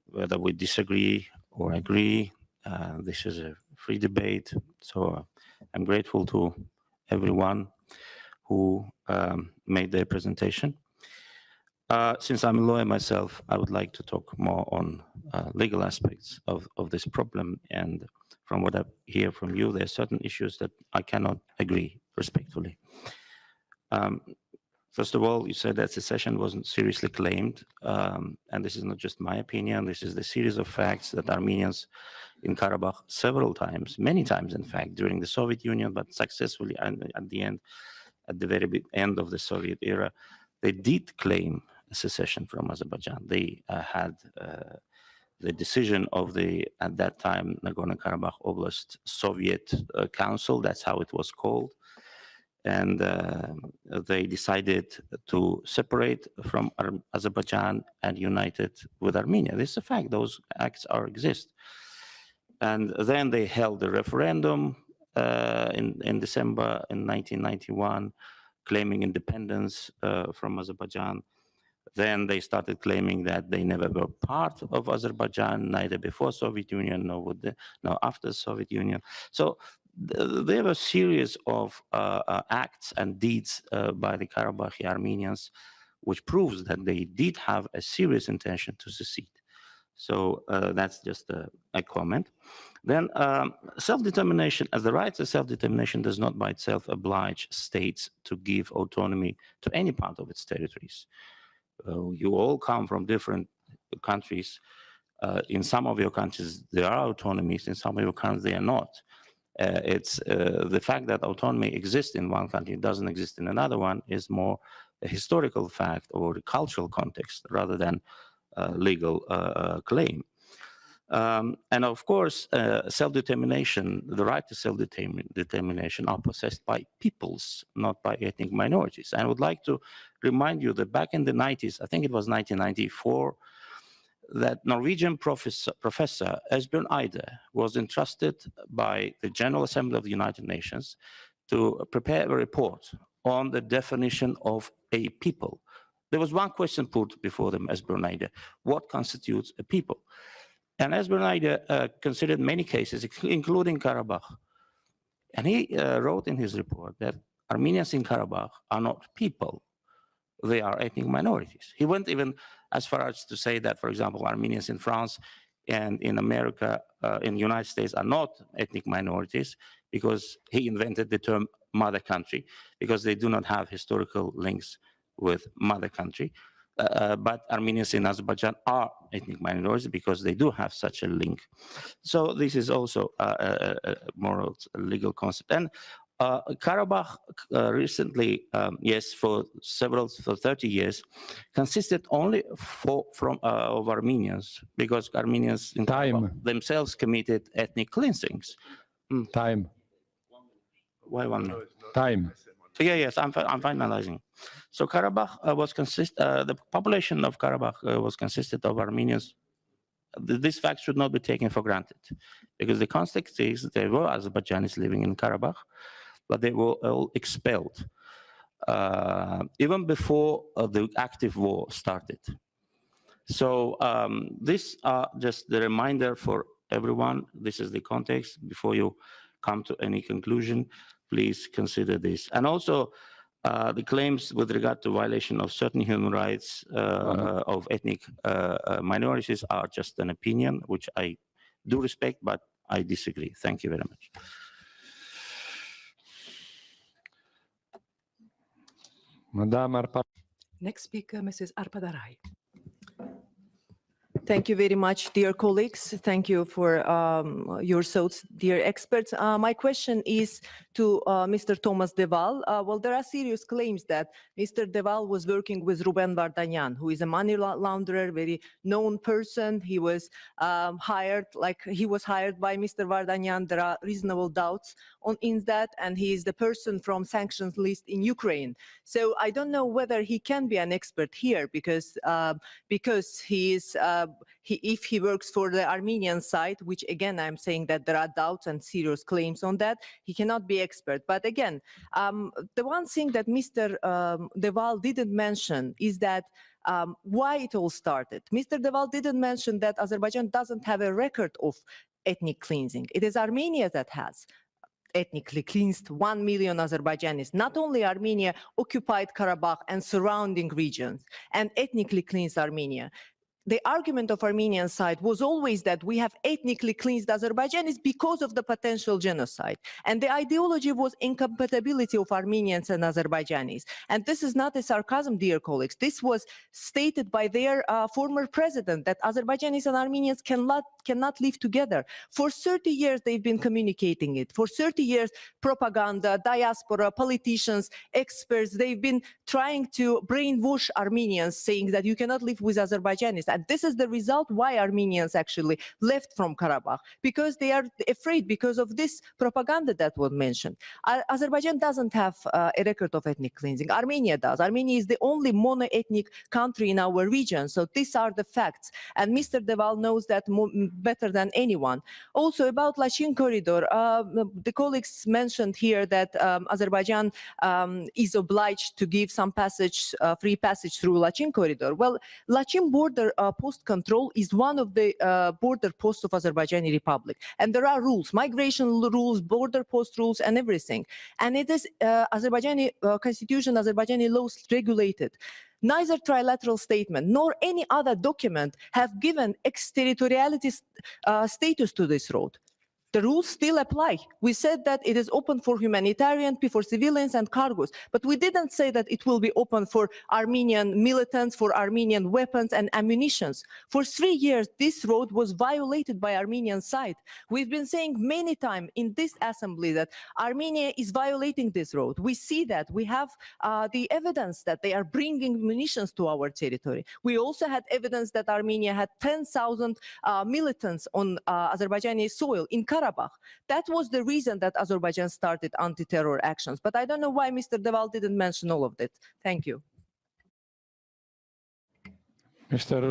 whether we disagree or agree. This is a free debate, so I'm grateful to everyone who made their presentation. Since I'm a lawyer myself, I would like to talk more on legal aspects of this problem, and from what I hear from you, there are certain issues that I cannot agree respectfully. First of all, you said that secession wasn't seriously claimed, and this is not just my opinion. This is the series of facts that Armenians in Karabakh several times, many times in fact, during the Soviet Union, but successfully and at the very end of the Soviet era, they did claim secession from Azerbaijan. They had the decision of the, at that time, Nagorno-Karabakh Oblast Soviet Council, that's how it was called. And they decided to separate from Azerbaijan and unite it with Armenia. This is a fact, those acts exist. And then they held a referendum in December in 1991, claiming independence from Azerbaijan. Then they started claiming that they never were part of Azerbaijan, neither before Soviet Union nor after Soviet Union. So there were a series of acts and deeds by the Karabakhi Armenians, which proves that they did have a serious intention to secede. So that's just a comment. Then self-determination, as the right to self-determination does not by itself oblige states to give autonomy to any part of its territories. You all come from different countries. In some of your countries, there are autonomies. In some of your countries, they are not. It's the fact that autonomy exists in one country, doesn't exist in another one, is more a historical fact or a cultural context rather than legal claim. And of course, self-determination, the right to self-determination are possessed by peoples, not by ethnic minorities. And I would like to remind you that back in the 90s, I think it was 1994, that Norwegian professor Esbjørn Eide was entrusted by the General Assembly of the United Nations to prepare a report on the definition of a people. There was one question put before them, Esbjørn Eide: what constitutes a people? And Esbjørn Eide considered many cases, including Karabakh. And he wrote in his report that Armenians in Karabakh are not people, they are ethnic minorities. He went even as far as to say that, for example, Armenians in France and in America, in the United States, are not ethnic minorities, because he invented the term mother country, because they do not have historical links with mother country. But Armenians in Azerbaijan are ethnic minorities because they do have such a link. So this is also a moral legal concept. And Karabakh recently, yes, for 30 years, consisted only of Armenians, because Armenians in Karabakh themselves committed ethnic cleansings. Time. Why 1 minute? Time. So yes, I'm finalizing. So Karabakh the population of Karabakh was consisted of Armenians. This fact should not be taken for granted, because the context is there were Azerbaijanis living in Karabakh, but they were all expelled even before the active war started. So these are just the reminder for everyone. This is the context. Before you come to any conclusion, please consider this. And also the claims with regard to violation of certain human rights of ethnic minorities are just an opinion, which I do respect, but I disagree. Thank you very much. Next speaker, Mrs. Arpadarai. Thank you very much, dear colleagues. Thank you for your thoughts, dear experts. My question is to Mr. Thomas Deval. Well, there are serious claims that Mr. Deval was working with Ruben Vardanyan, who is a money launderer, very known person. He was hired by Mr. Vardanyan. There are reasonable doubts in that, and he is the person from sanctions list in Ukraine. So I don't know whether he can be an expert here, because he is if he works for the Armenian side, which again I'm saying that there are doubts and serious claims on that, he cannot be expert. But again, the one thing that Mr. Deval didn't mention is that why it all started. Mr. Deval didn't mention that Azerbaijan doesn't have a record of ethnic cleansing. It is Armenia that has ethnically cleansed 1 million Azerbaijanis. Not only Armenia occupied Karabakh and surrounding regions and ethnically cleansed Armenia. The argument of Armenian side was always that we have ethnically cleansed Azerbaijanis because of the potential genocide. And the ideology was incompatibility of Armenians and Azerbaijanis. And this is not a sarcasm, dear colleagues. This was stated by their former president, that Azerbaijanis and Armenians cannot live together. For 30 years, they've been communicating it. For 30 years, propaganda, diaspora, politicians, experts, they've been trying to brainwash Armenians, saying that you cannot live with Azerbaijanis. And this is the result why Armenians actually left from Karabakh, because they are afraid because of this propaganda that was mentioned. Azerbaijan doesn't have a record of ethnic cleansing. Armenia does. Armenia is the only mono-ethnic country in our region. So these are the facts. And Mr. Deval knows that better than anyone. Also about Lachin corridor, the colleagues mentioned here that Azerbaijan is obliged to give some passage, free passage through Lachin corridor. Well, Lachin border post control is one of the border posts of Azerbaijani Republic. And there are rules, migration rules, border post rules, and everything. And it is Azerbaijani constitution, Azerbaijani laws regulated. Neither trilateral statement nor any other document have given exterritoriality status to this road. The rules still apply. We said that it is open for humanitarian, for civilians and cargos, but we didn't say that it will be open for Armenian militants, for Armenian weapons and ammunitions. For 3 years, this road was violated by Armenian side. We've been saying many times in this assembly that Armenia is violating this road. We see that. We have the evidence that they are bringing munitions to our territory. We also had evidence that Armenia had 10,000 militants on Azerbaijani soil in Karabakh. That was the reason that Azerbaijan started anti-terror actions. But I don't know why Mr. Deval didn't mention all of that. Thank you. Mr.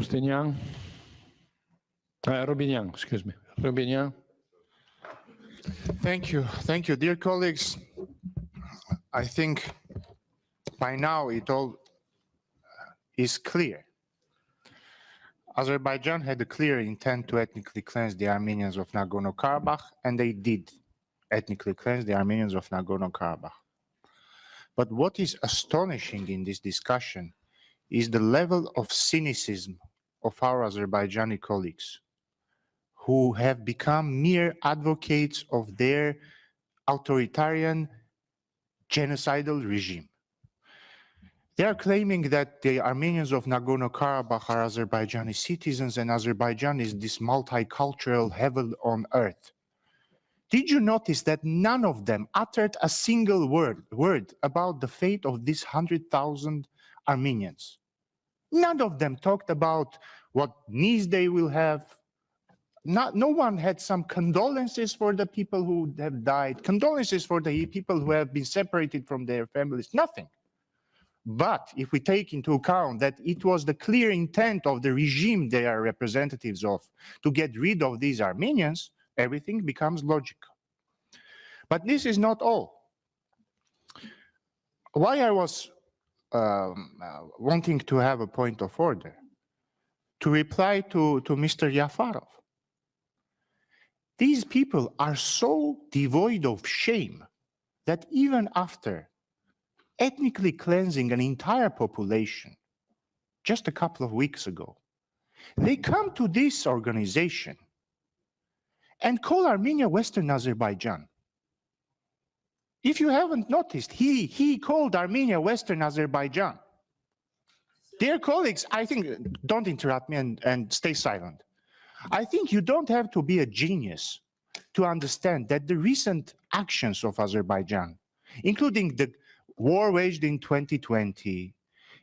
Robinyan, excuse me. Robinyan. Thank you. Thank you, dear colleagues. I think by now it all is clear. Azerbaijan had a clear intent to ethnically cleanse the Armenians of Nagorno-Karabakh, and they did ethnically cleanse the Armenians of Nagorno-Karabakh. But what is astonishing in this discussion is the level of cynicism of our Azerbaijani colleagues, who have become mere advocates of their authoritarian genocidal regime. They are claiming that the Armenians of Nagorno-Karabakh are Azerbaijani citizens and Azerbaijan is this multicultural heaven on earth. Did you notice that none of them uttered a single word about the fate of these 100,000 Armenians? None of them talked about what needs they will have. No one had some condolences for the people who have died, condolences for the people who have been separated from their families, nothing. But if we take into account that it was the clear intent of the regime they are representatives of to get rid of these Armenians, everything becomes logical. But this is not all. Why I was wanting to have a point of order, to reply to Mr. Yafarov. These people are so devoid of shame that even after ethnically cleansing an entire population just a couple of weeks ago, they come to this organization and call Armenia Western Azerbaijan. If you haven't noticed, he called Armenia Western Azerbaijan. Dear colleagues, I think, don't interrupt me and stay silent. I think you don't have to be a genius to understand that the recent actions of Azerbaijan, including the war waged in 2020,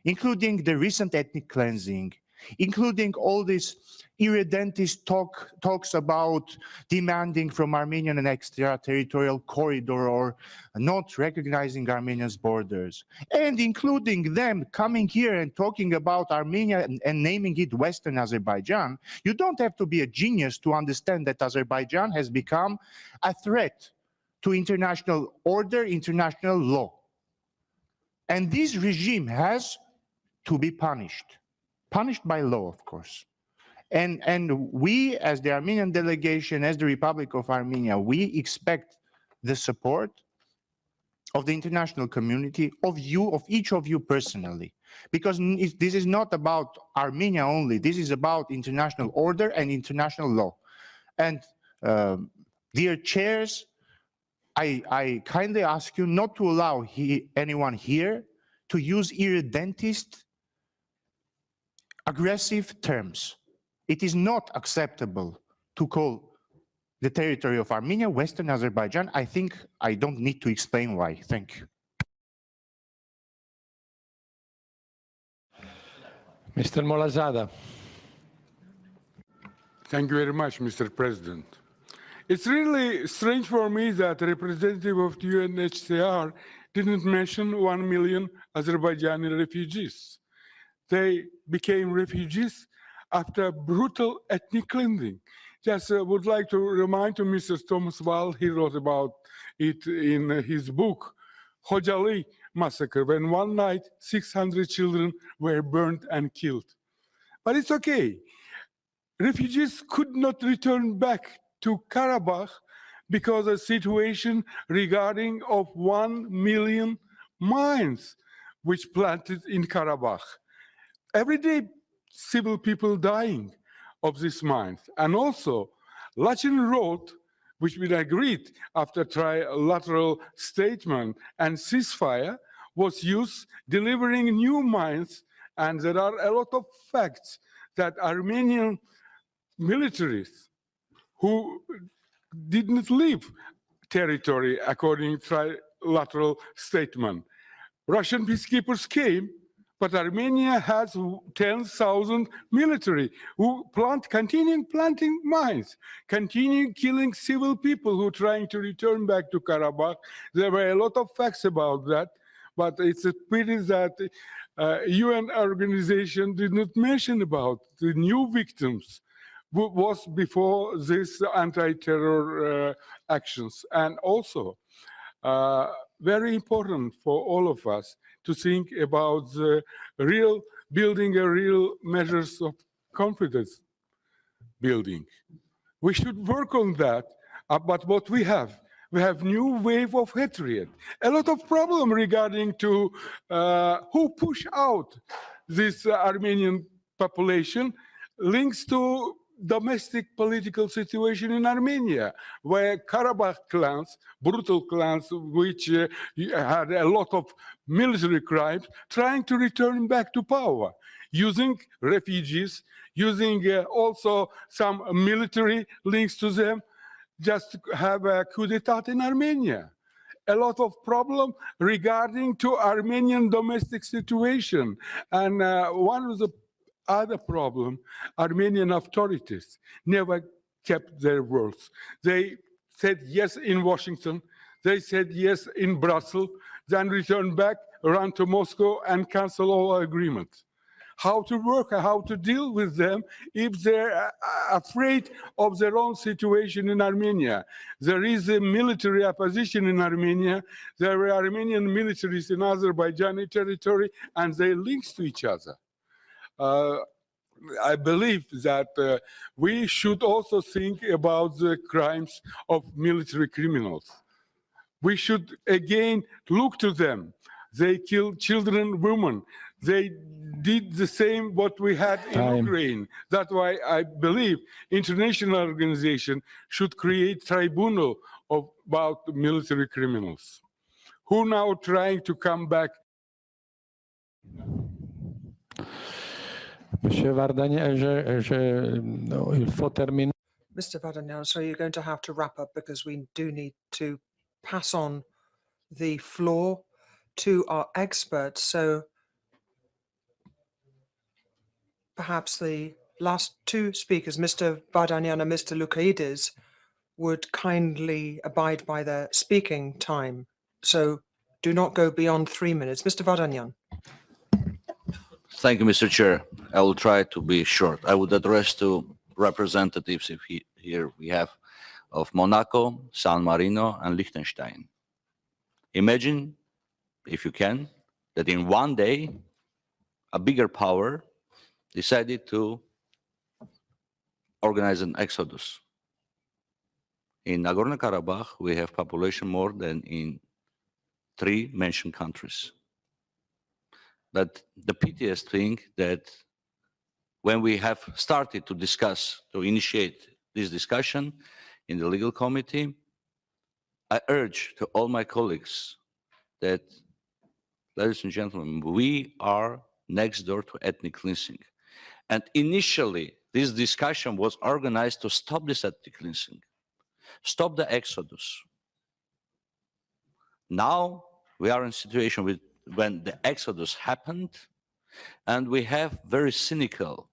including the recent ethnic cleansing, including all these irredentist talks about demanding from Armenian an extraterritorial corridor or not recognizing Armenia's borders, and including them coming here and talking about Armenia and naming it Western Azerbaijan, you don't have to be a genius to understand that Azerbaijan has become a threat to international order, international law. And this regime has to be punished by law, of course. And we, as the Armenian delegation, as the Republic of Armenia, we expect the support of the international community, of you, of each of you personally, because this is not about Armenia only. This is about international order and international law. And dear chairs, I kindly ask you not to allow anyone here to use irredentist, aggressive terms. It is not acceptable to call the territory of Armenia Western Azerbaijan. I think I don't need to explain why. Thank you. Mr. Molazada. Thank you very much, Mr. President. It's really strange for me that a representative of the UNHCR didn't mention 1 million Azerbaijani refugees. They became refugees after brutal ethnic cleansing. Just would like to remind to Mr. Thomas Val, he wrote about it in his book, Hojali massacre, when one night 600 children were burned and killed. But it's okay. Refugees could not return back to Karabakh because of the situation regarding of 1 million mines which planted in Karabakh. Every day, civil people dying of these mines. And also, Lachin Road, which we agreed after trilateral statement and ceasefire, was used delivering new mines. And there are a lot of facts that Armenian militaries who didn't leave territory according to trilateral statement. Russian peacekeepers came, but Armenia has 10,000 military who continue planting mines, continue killing civil people who are trying to return back to Karabakh. There were a lot of facts about that, but it's a pity that UN organization did not mention about the new victims who was before these anti-terror actions. And also, very important for all of us to think about the building a real measures of confidence building. We should work on that, but what we have new wave of hatred. A lot of problem regarding to who push out this Armenian population links to domestic political situation in Armenia, where Karabakh clans, brutal clans, which had a lot of military crimes, trying to return back to power, using refugees, using also some military links to them, just to have a coup d'etat in Armenia. A lot of problem regarding to Armenian domestic situation. And one of the other problem, Armenian authorities never kept their words. They said yes in Washington, they said yes in Brussels, then returned back, ran to Moscow and cancel all agreements. How to work, how to deal with them if they're afraid of their own situation in Armenia. There is a military opposition in Armenia. There are Armenian militaries in Azerbaijani territory, and they links to each other. I believe that we should also think about the crimes of military criminals. We should again look to them. They killed children, women. They did the same what we had in Ukraine. That's why I believe international organization should create tribunal about military criminals who now trying to come back. Monsieur Vardanyan, il faut terminer. Mr. Vardanyan, so you're going to have to wrap up because we do need to pass on the floor to our experts. So perhaps the last two speakers, Mr. Vardanyan and Mr. Loukaides, would kindly abide by their speaking time. So do not go beyond 3 minutes. Mr. Vardanyan. Thank you, Mr. Chair. I will try to be short. I would address to representatives here we have of Monaco, San Marino, and Liechtenstein. Imagine, if you can, that in one day, a bigger power decided to organize an exodus. In Nagorno-Karabakh, we have population more than in 3 mentioned countries. But the piteous thing that when we have started to discuss, to initiate this discussion in the legal committee, I urge to all my colleagues that, ladies and gentlemen, we are next door to ethnic cleansing. And initially, this discussion was organized to stop this ethnic cleansing, stop the exodus. Now we are in a situation when the exodus happened, and we have very cynical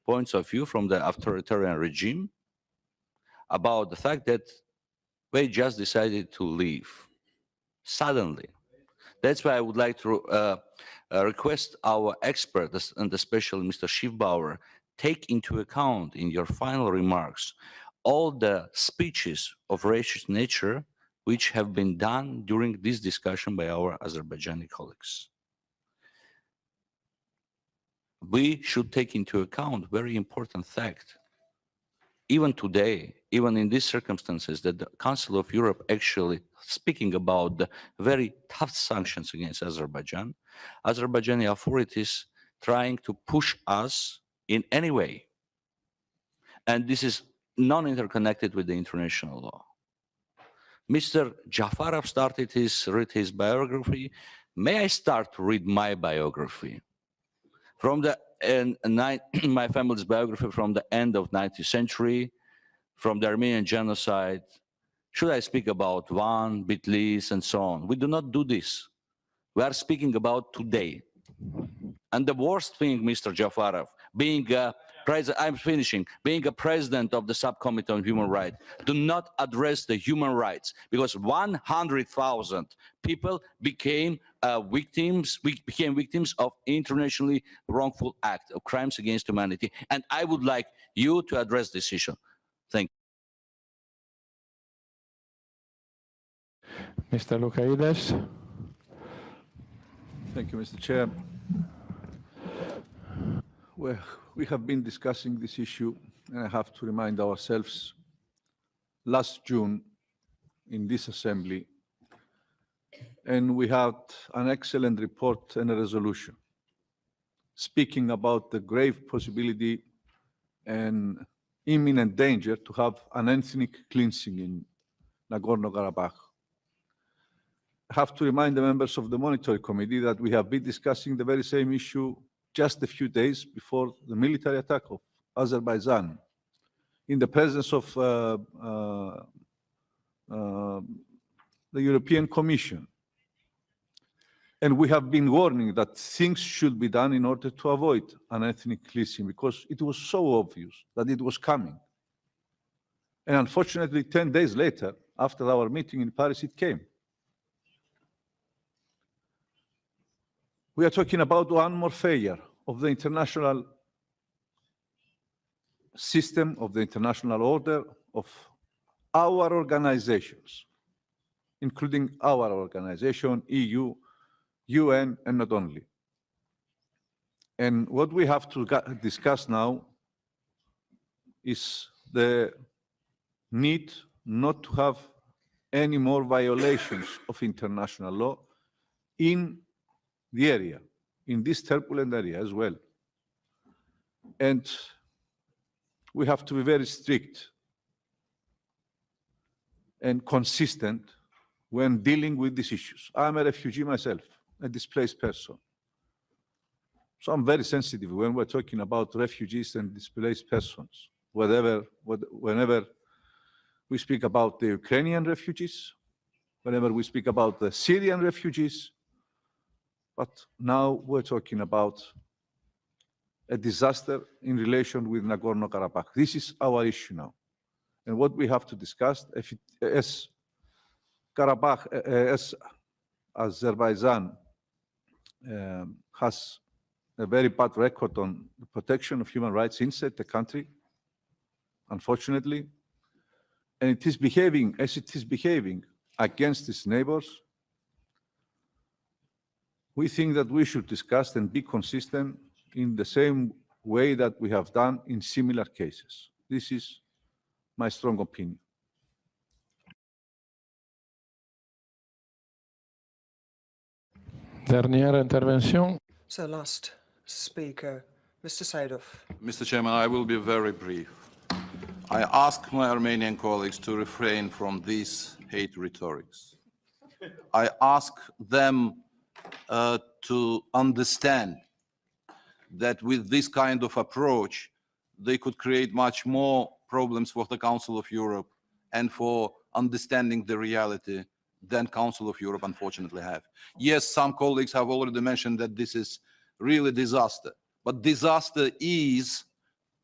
points of view from the authoritarian regime about the fact that they just decided to leave suddenly. That's why I would like to request our experts, and especially Mr. Schiffbauer, take into account in your final remarks all the speeches of racist nature which have been done during this discussion by our Azerbaijani colleagues. we should take into account very important fact. Even today, even in these circumstances, that the Council of Europe actually speaking about the very tough sanctions against Azerbaijan, Azerbaijani authorities trying to push us in any way. And this is non-interconnected with the international law. Mr. Jafarov read his biography. May I start to read my biography? From the my family's biography from the end of 19th century, from the Armenian genocide. Should I speak about Van, Bitlis, and so on? We do not do this. We are speaking about today. And the worst thing, Mr. Jafarov, being a president, I'm finishing, being a president of the subcommittee on human rights, do not address the human rights, because 100,000 people became victims of internationally wrongful act of crimes against humanity. And I would like you to address this issue. Thank you. Mr. Lukaides. Thank you, Mr. Chair. Well, we have been discussing this issue, and I have to remind ourselves, last June in this assembly, and we had an excellent report and a resolution speaking about the grave possibility and imminent danger to have an ethnic cleansing in Nagorno-Karabakh. I have to remind the members of the Monitoring Committee that we have been discussing the very same issue just a few days before the military attack of Azerbaijan, in the presence of the European Commission. And we have been warning that things should be done in order to avoid an ethnic cleansing, because it was so obvious that it was coming. And unfortunately, 10 days later, after our meeting in Paris, it came. We are talking about one more failure of the international system, of the international order, of our organizations, including our organization, EU, UN, and not only. And what we have to discuss now is the need not to have any more violations of international law in the area, in this turbulent area as well. And we have to be very strict and consistent when dealing with these issues. I'm a refugee myself, a displaced person. So I'm very sensitive when we're talking about refugees and displaced persons, whenever we speak about the Ukrainian refugees, whenever we speak about the Syrian refugees. But now we're talking about a disaster in relation with Nagorno-Karabakh. This is our issue now. And what we have to discuss, as Azerbaijan has a very bad record on the protection of human rights inside the country, unfortunately, and it is behaving as it is behaving against its neighbors, we think that we should discuss and be consistent in the same way that we have done in similar cases. This is my strong opinion. Dernière intervention. So last speaker, Mr. Saidov. Mr. Chairman, I will be very brief. I ask my Armenian colleagues to refrain from these hate rhetorics. I ask them to understand that with this kind of approach, they could create much more problems for the Council of Europe and for understanding the reality than Council of Europe unfortunately have. Yes, some colleagues have already mentioned that this is really disaster, but disaster is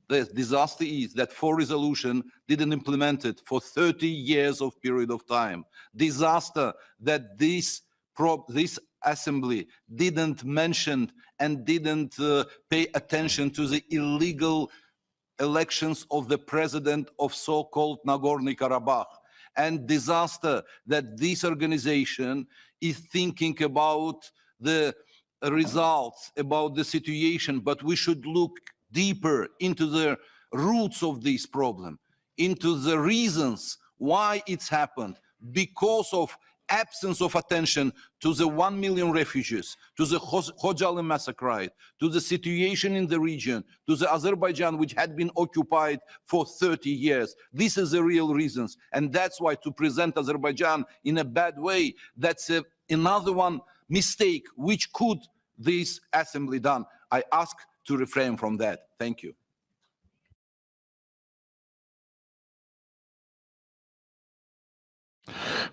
that for resolution didn't implement it for 30 years of period of time. Disaster that this assembly didn't mention and didn't pay attention to the illegal elections of the president of so-called Nagorno-Karabakh, and disaster that this organization is thinking about the results about the situation, but we should look deeper into the roots of this problem, into the reasons why it's happened, because of absence of attention to the 1 million refugees, to the Khojaly massacre, to the situation in the region, to the Azerbaijan which had been occupied for 30 years. This is the real reasons. And that's why to present Azerbaijan in a bad way, that's another one mistake which could this assembly done. I ask to refrain from that. Thank you.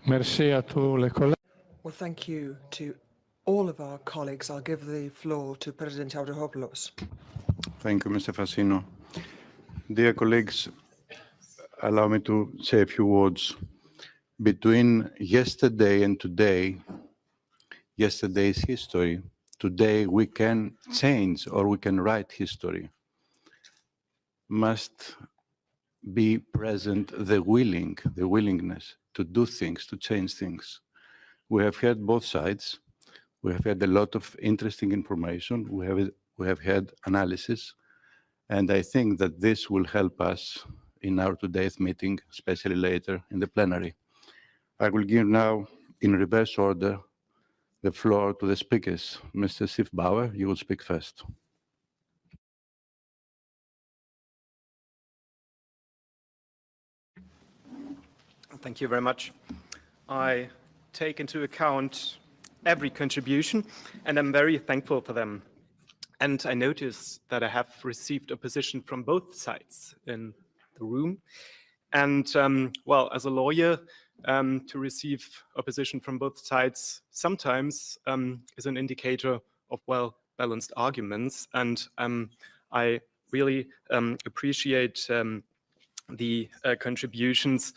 Merci à tous les collègues. Well, thank you to all of our colleagues. I'll give the floor to President Avramopoulos. Thank you, Mr. Fassino. Dear colleagues, allow me to say a few words. Between yesterday and today, yesterday's history, today we can change or we can write history. Must be present the willingness to do things, to change things. We have heard both sides. We have had a lot of interesting information. We have had analysis. And I think that this will help us in our today's meeting, especially later in the plenary. I will give now, in reverse order, the floor to the speakers. Mr. Schiffbauer, you will speak first. Thank you very much. I take into account every contribution, and I'm very thankful for them. And I notice that I have received opposition from both sides in the room. And well, as a lawyer, to receive opposition from both sides sometimes is an indicator of well-balanced arguments. And I really appreciate the contributions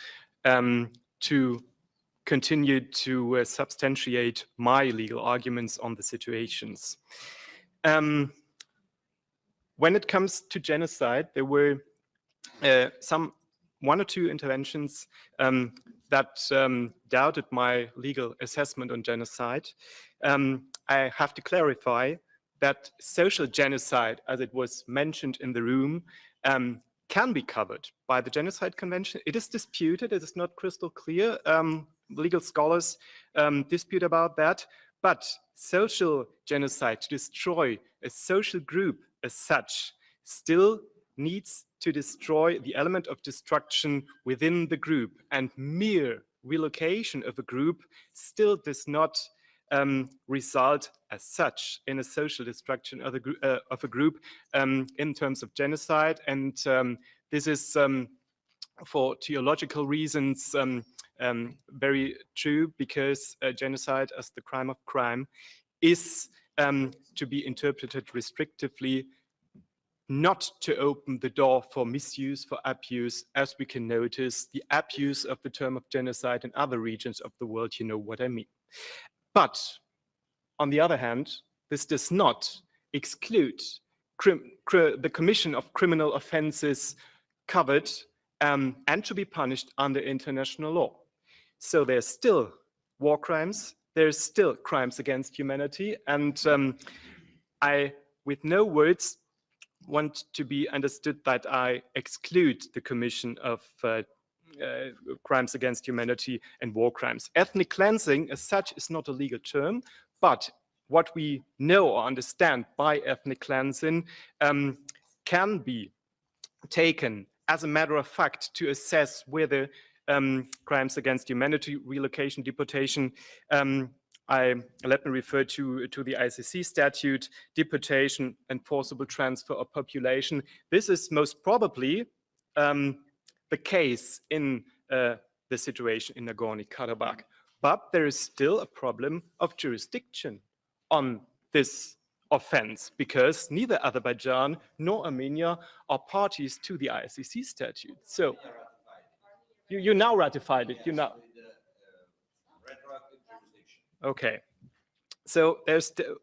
to continue to substantiate my legal arguments on the situations. When it comes to genocide, there were one or two interventions that doubted my legal assessment on genocide. I have to clarify that social genocide, as it was mentioned in the room, can be covered by the Genocide Convention. It is disputed, it is not crystal clear. Legal scholars dispute about that, but social genocide, to destroy a social group as such, still needs to destroy the element of destruction within the group, and mere relocation of a group still does not result as such in a social destruction of a group in terms of genocide. And this is for theological reasons very true, because genocide as the crime of crime is to be interpreted restrictively, not to open the door for misuse, for abuse, as we can notice the abuse of the term of genocide in other regions of the world. You know what I mean. But on the other hand, this does not exclude the commission of criminal offenses covered and to be punished under international law. So there's still war crimes, there's still crimes against humanity, and I, with no words, want to be understood that I exclude the commission of crimes against humanity and war crimes. Ethnic cleansing as such is not a legal term, but what we know or understand by ethnic cleansing can be taken as a matter of fact to assess whether crimes against humanity, relocation, deportation, let me refer to the ICC statute, deportation and forcible transfer of population. This is most probably the case in the situation in Nagorno-Karabakh. But there is still a problem of jurisdiction on this offense, because neither Azerbaijan nor Armenia are parties to the ICC statute. So you now ratified it. You now. Okay. So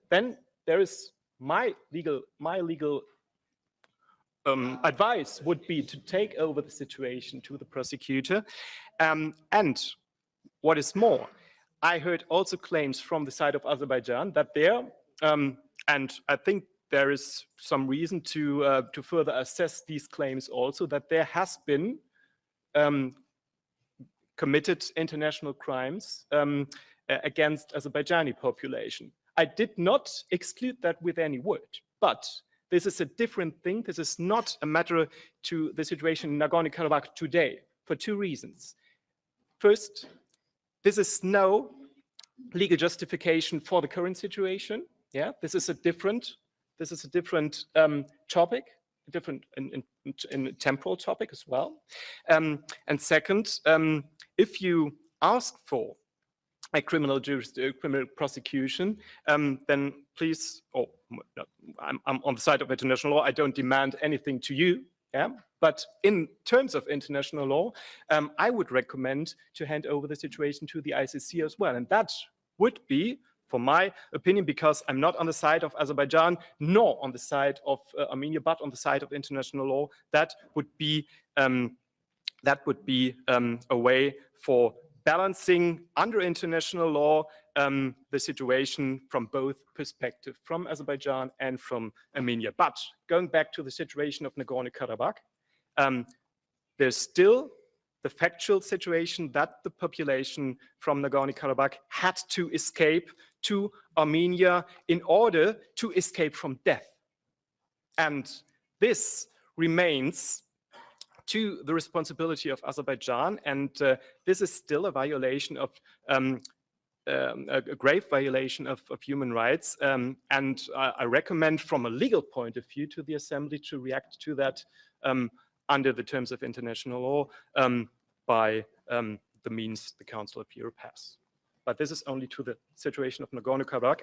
then there is my legal advice would be to take over the situation to the prosecutor. And what is more, I heard also claims from the side of Azerbaijan that their and I think there is some reason to further assess these claims also, that there has been committed international crimes against Azerbaijani population. I did not exclude that with any word, but this is a different thing. This is not a matter to the situation in Nagorno-Karabakh today for two reasons. First, this is no legal justification for the current situation. Yeah, this is a different topic, a different in temporal topic as well. And second, if you ask for a criminal prosecution, then please, I'm on the side of international law. I don't demand anything to you. Yeah, but in terms of international law, I would recommend to hand over the situation to the ICC as well, and that would be, for my opinion, because I'm not on the side of Azerbaijan nor on the side of Armenia, but on the side of international law, that would be a way for balancing under international law the situation from both perspectives, from Azerbaijan and from Armenia. But going back to the situation of Nagorno-Karabakh, there's still the factual situation that the population from Nagorno-Karabakh had to escape to Armenia in order to escape from death. And this remains to the responsibility of Azerbaijan, and this is still a violation of a grave violation of human rights. And I recommend, from a legal point of view, to the Assembly to react to that under the terms of international law by the means the Council of Europe has. But this is only to the situation of Nagorno-Karabakh.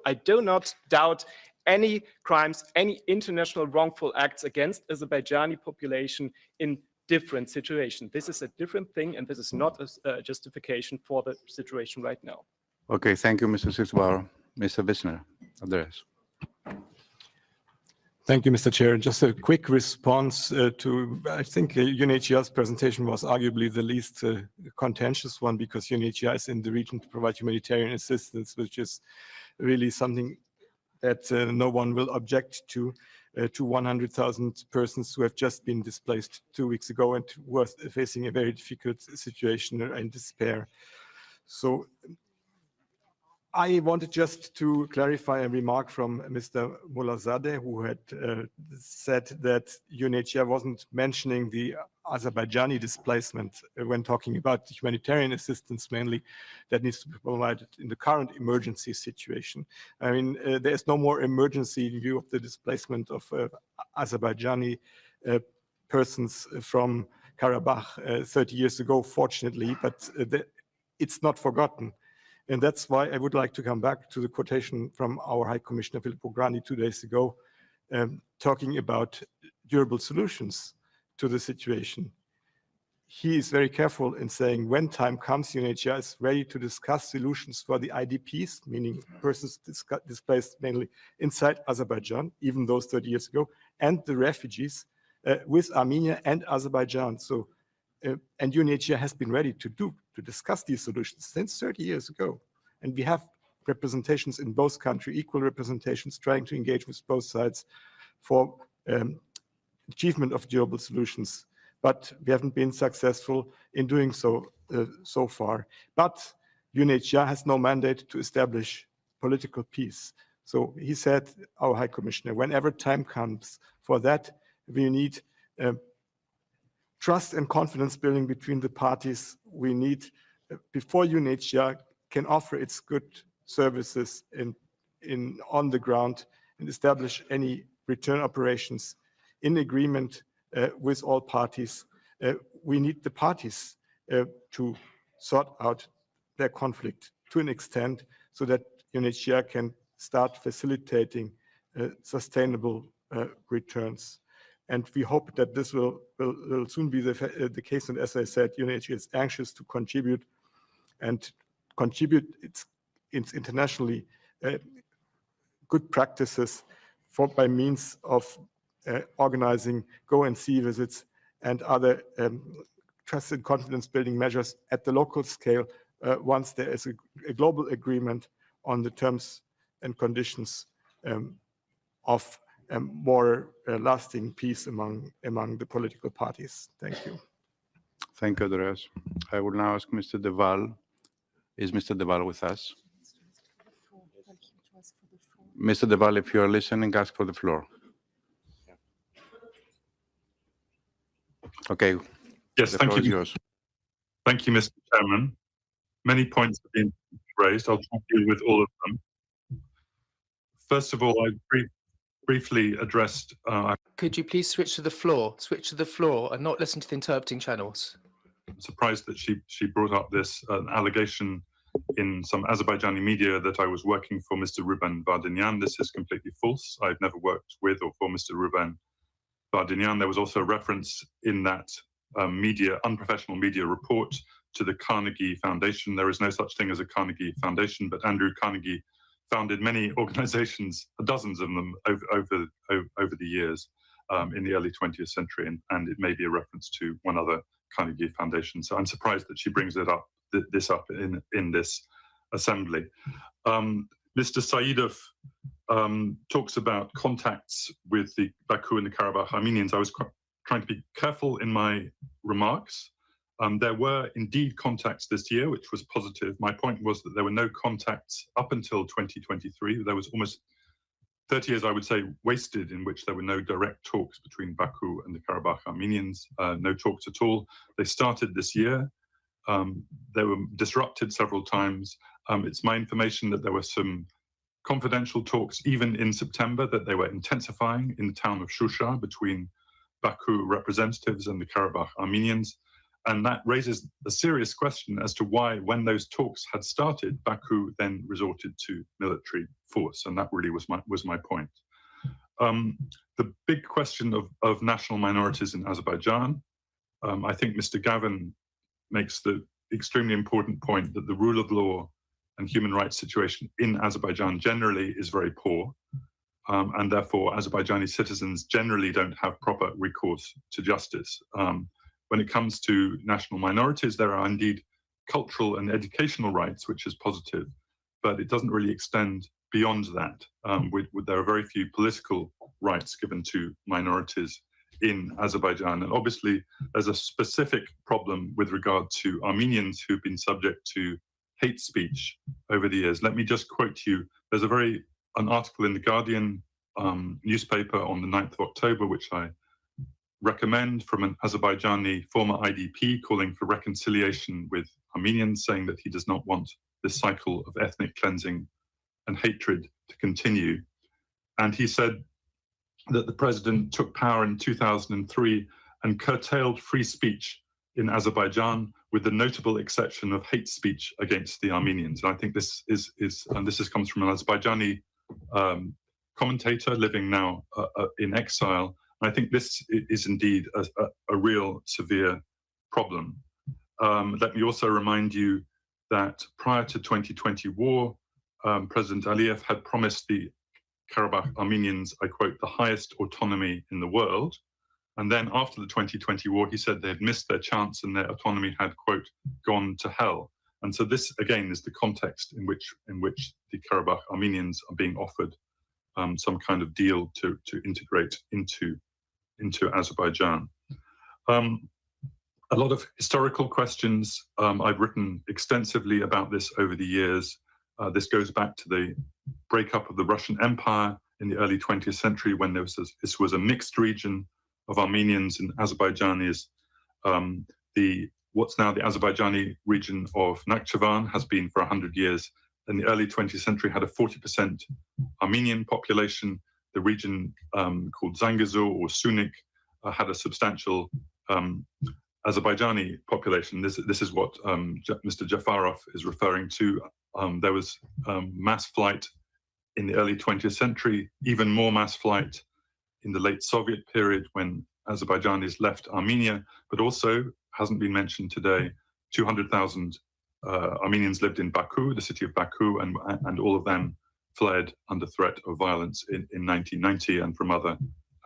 I do not doubt any crimes, any international wrongful acts against Azerbaijani population in different situations. This is a different thing, and this is not a justification for the situation right now. Okay, thank you, Mr. Sitzbauer. Mr. Wissner, Andreas. Thank you, Mr. Chair. Just a quick response to, I think UNHCR's presentation was arguably the least contentious one, because UNHCR is in the region to provide humanitarian assistance, which is really something that no one will object to 100,000 persons who have just been displaced 2 weeks ago and were facing a very difficult situation and despair. So I wanted just to clarify a remark from Mr. Molazadeh, who had said that UNHCR wasn't mentioning the Azerbaijani displacement when talking about humanitarian assistance mainly that needs to be provided in the current emergency situation. I mean, there is no more emergency in view of the displacement of Azerbaijani persons from Karabakh 30 years ago, fortunately, but it's not forgotten. And that's why I would like to come back to the quotation from our High Commissioner Filippo Grandi 2 days ago, talking about durable solutions to the situation. He is very careful in saying when time comes, UNHCR is ready to discuss solutions for the IDPs, meaning persons displaced mainly inside Azerbaijan, even those 30 years ago, and the refugees with Armenia and Azerbaijan. So, and UNHCR has been ready to discuss these solutions since 30 years ago. And we have representations in both countries, equal representations, trying to engage with both sides for achievement of durable solutions. But we haven't been successful in doing so so far. But UNHCR has no mandate to establish political peace. So he said, our High Commissioner, whenever time comes for that, we need trust and confidence building between the parties. We need, before UNHCR can offer its good services on the ground and establish any return operations in agreement with all parties, we need the parties to sort out their conflict to an extent so that UNHCR can start facilitating sustainable returns. And we hope that this will soon be the case. And as I said, UNHCR is anxious to contribute its internationally good practices by means of organizing go-and-see visits and other trust and confidence building measures at the local scale once there is a global agreement on the terms and conditions of more lasting peace among the political parties. Thank you. Thank you, Andreas. I will now ask Mr. Deval. Is Mr. Deval with us? Mr. Deval, if you are listening, ask for the floor. Okay. Yes, the thank floor is you. yours. Thank you, Mr. Chairman. Many points have been raised. I'll try to deal with all of them. First of all, I briefly addressed. Could you please switch to the floor? Switch to the floor and not listen to the interpreting channels. I'm surprised that she brought up this allegation in some Azerbaijani media that I was working for Mr. Ruben Vardanyan. This is completely false. I've never worked with or for Mr. Ruben Vardanyan. There was also a reference in that unprofessional media report to the Carnegie Foundation. There is no such thing as a Carnegie Foundation, but Andrew Carnegie founded many organizations, dozens of them over the years in the early 20th century, and it may be a reference to one other Carnegie Foundation. So I'm surprised that she brings this up in this assembly. Mr. Saidov talks about contacts with the Baku and the Karabakh Armenians. I was trying to be careful in my remarks. There were indeed contacts this year, which was positive. My point was that there were no contacts up until 2023. There was almost 30 years, I would say, wasted in which there were no direct talks between Baku and the Karabakh Armenians, no talks at all. They started this year. They were disrupted several times. It's my information that there were some confidential talks even in September, that they were intensifying in the town of Shusha between Baku representatives and the Karabakh Armenians. And that raises a serious question as to why, when those talks had started, Baku then resorted to military force. And that really was my point. The big question of national minorities in Azerbaijan, I think Mr. Gavin makes the extremely important point that the rule of law and human rights situation in Azerbaijan generally is very poor. And therefore, Azerbaijani citizens generally don't have proper recourse to justice. When it comes to national minorities, there are indeed cultural and educational rights, which is positive, but it doesn't really extend beyond that. There are very few political rights given to minorities in Azerbaijan. And obviously, there's a specific problem with regard to Armenians who've been subject to hate speech over the years. Let me just quote you. There's an article in The Guardian newspaper on the 9th of October, which I recommend, from an Azerbaijani former IDP calling for reconciliation with Armenians, saying that he does not want this cycle of ethnic cleansing and hatred to continue. And he said that the president took power in 2003 and curtailed free speech in Azerbaijan, with the notable exception of hate speech against the Armenians. And I think this comes from an Azerbaijani commentator living now in exile. I think this is indeed a real severe problem. Let me also remind you that prior to 2020 war, President Aliyev had promised the Karabakh Armenians, I quote, the highest autonomy in the world. And then after the 2020 war, he said they had missed their chance and their autonomy had, quote, gone to hell. And so this, again, is the context in which the Karabakh Armenians are being offered some kind of deal to integrate into Azerbaijan. A lot of historical questions. I've written extensively about this over the years. This goes back to the breakup of the Russian Empire in the early 20th century, when this was a mixed region of Armenians and Azerbaijanis. What's now the Azerbaijani region of Nakhchivan has been for 100 years. In the early 20th century had a 40% Armenian population. The region called Zangezur or Sunik had a substantial Azerbaijani population. This is what Mr. Jafarov is referring to. There was mass flight in the early 20th century, even more mass flight in the late Soviet period when Azerbaijanis left Armenia, but also, hasn't been mentioned today, 200,000 Armenians lived in Baku, the city of Baku, and all of them fled under threat of violence in 1990 and from other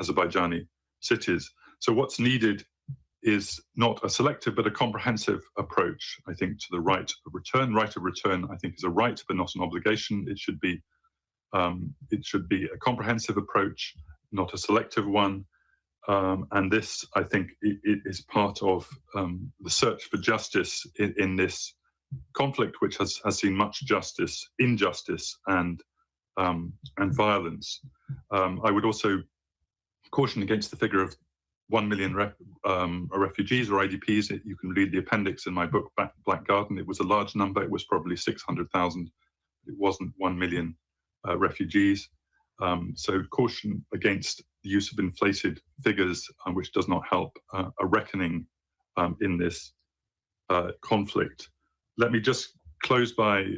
Azerbaijani cities. So what's needed is not a selective but a comprehensive approach, I think, to the right of return. Right of return, I think, is a right but not an obligation. It should be It should be a comprehensive approach, not a selective one. And this, I think, it is part of the search for justice in this conflict, which has seen much injustice, and violence. I would also caution against the figure of 1 million refugees or IDPs. You can read the appendix in my book, Black Garden. It was a large number. It was probably 600,000. It wasn't 1 million refugees. So caution against the use of inflated figures, which does not help a reckoning in this conflict. Let me just close by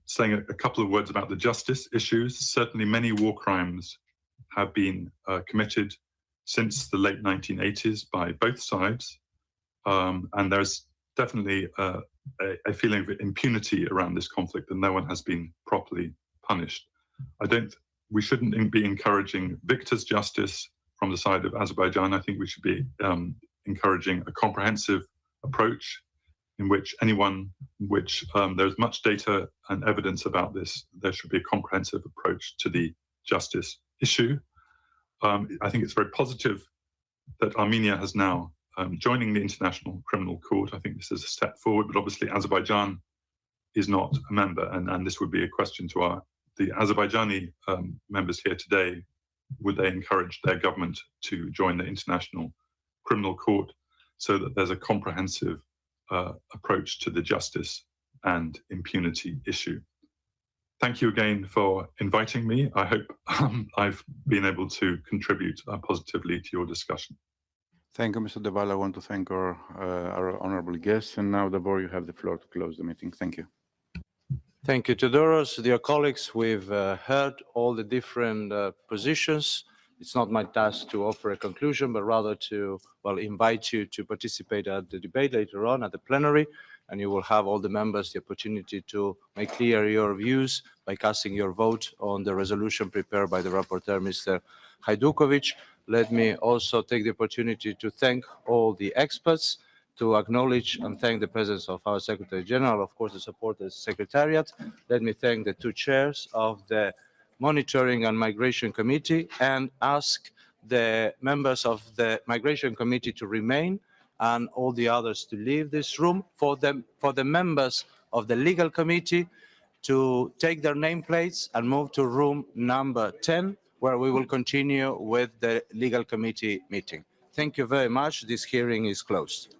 saying a couple of words about the justice issues. Certainly many war crimes have been committed since the late 1980s by both sides. And there's definitely a feeling of impunity around this conflict, and no one has been properly punished. We shouldn't be encouraging victors' justice from the side of Azerbaijan. I think we should be encouraging a comprehensive approach in which there's much data and evidence about this. There should be a comprehensive approach to the justice issue. I think it's very positive that Armenia has now joining the International Criminal Court. I think this is a step forward, but obviously Azerbaijan is not a member, and this would be a question to the Azerbaijani members here today. Would they encourage their government to join the International Criminal Court so that there's a comprehensive approach to the justice and impunity issue? Thank you again for inviting me. I hope I've been able to contribute positively to your discussion. Thank you, Mr. Deval. I want to thank our honorable guests. And now, Davor, you have the floor to close the meeting. Thank you. Thank you, Theodoros. Dear colleagues, we've heard all the different positions. It's not my task to offer a conclusion, but rather to, invite you to participate at the debate later on at the plenary, and you will have all the members the opportunity to make clear your views by casting your vote on the resolution prepared by the rapporteur, Mr. Hajdukovic. Let me also take the opportunity to thank all the experts, to acknowledge and thank the presence of our Secretary General, of course, the support of the Secretariat. Let me thank the two chairs of the Monitoring and Migration Committee, and ask the members of the Migration Committee to remain and all the others to leave this room. For the members of the Legal Committee to take their nameplates and move to room number 10, where we will continue with the Legal Committee meeting. Thank you very much. This hearing is closed.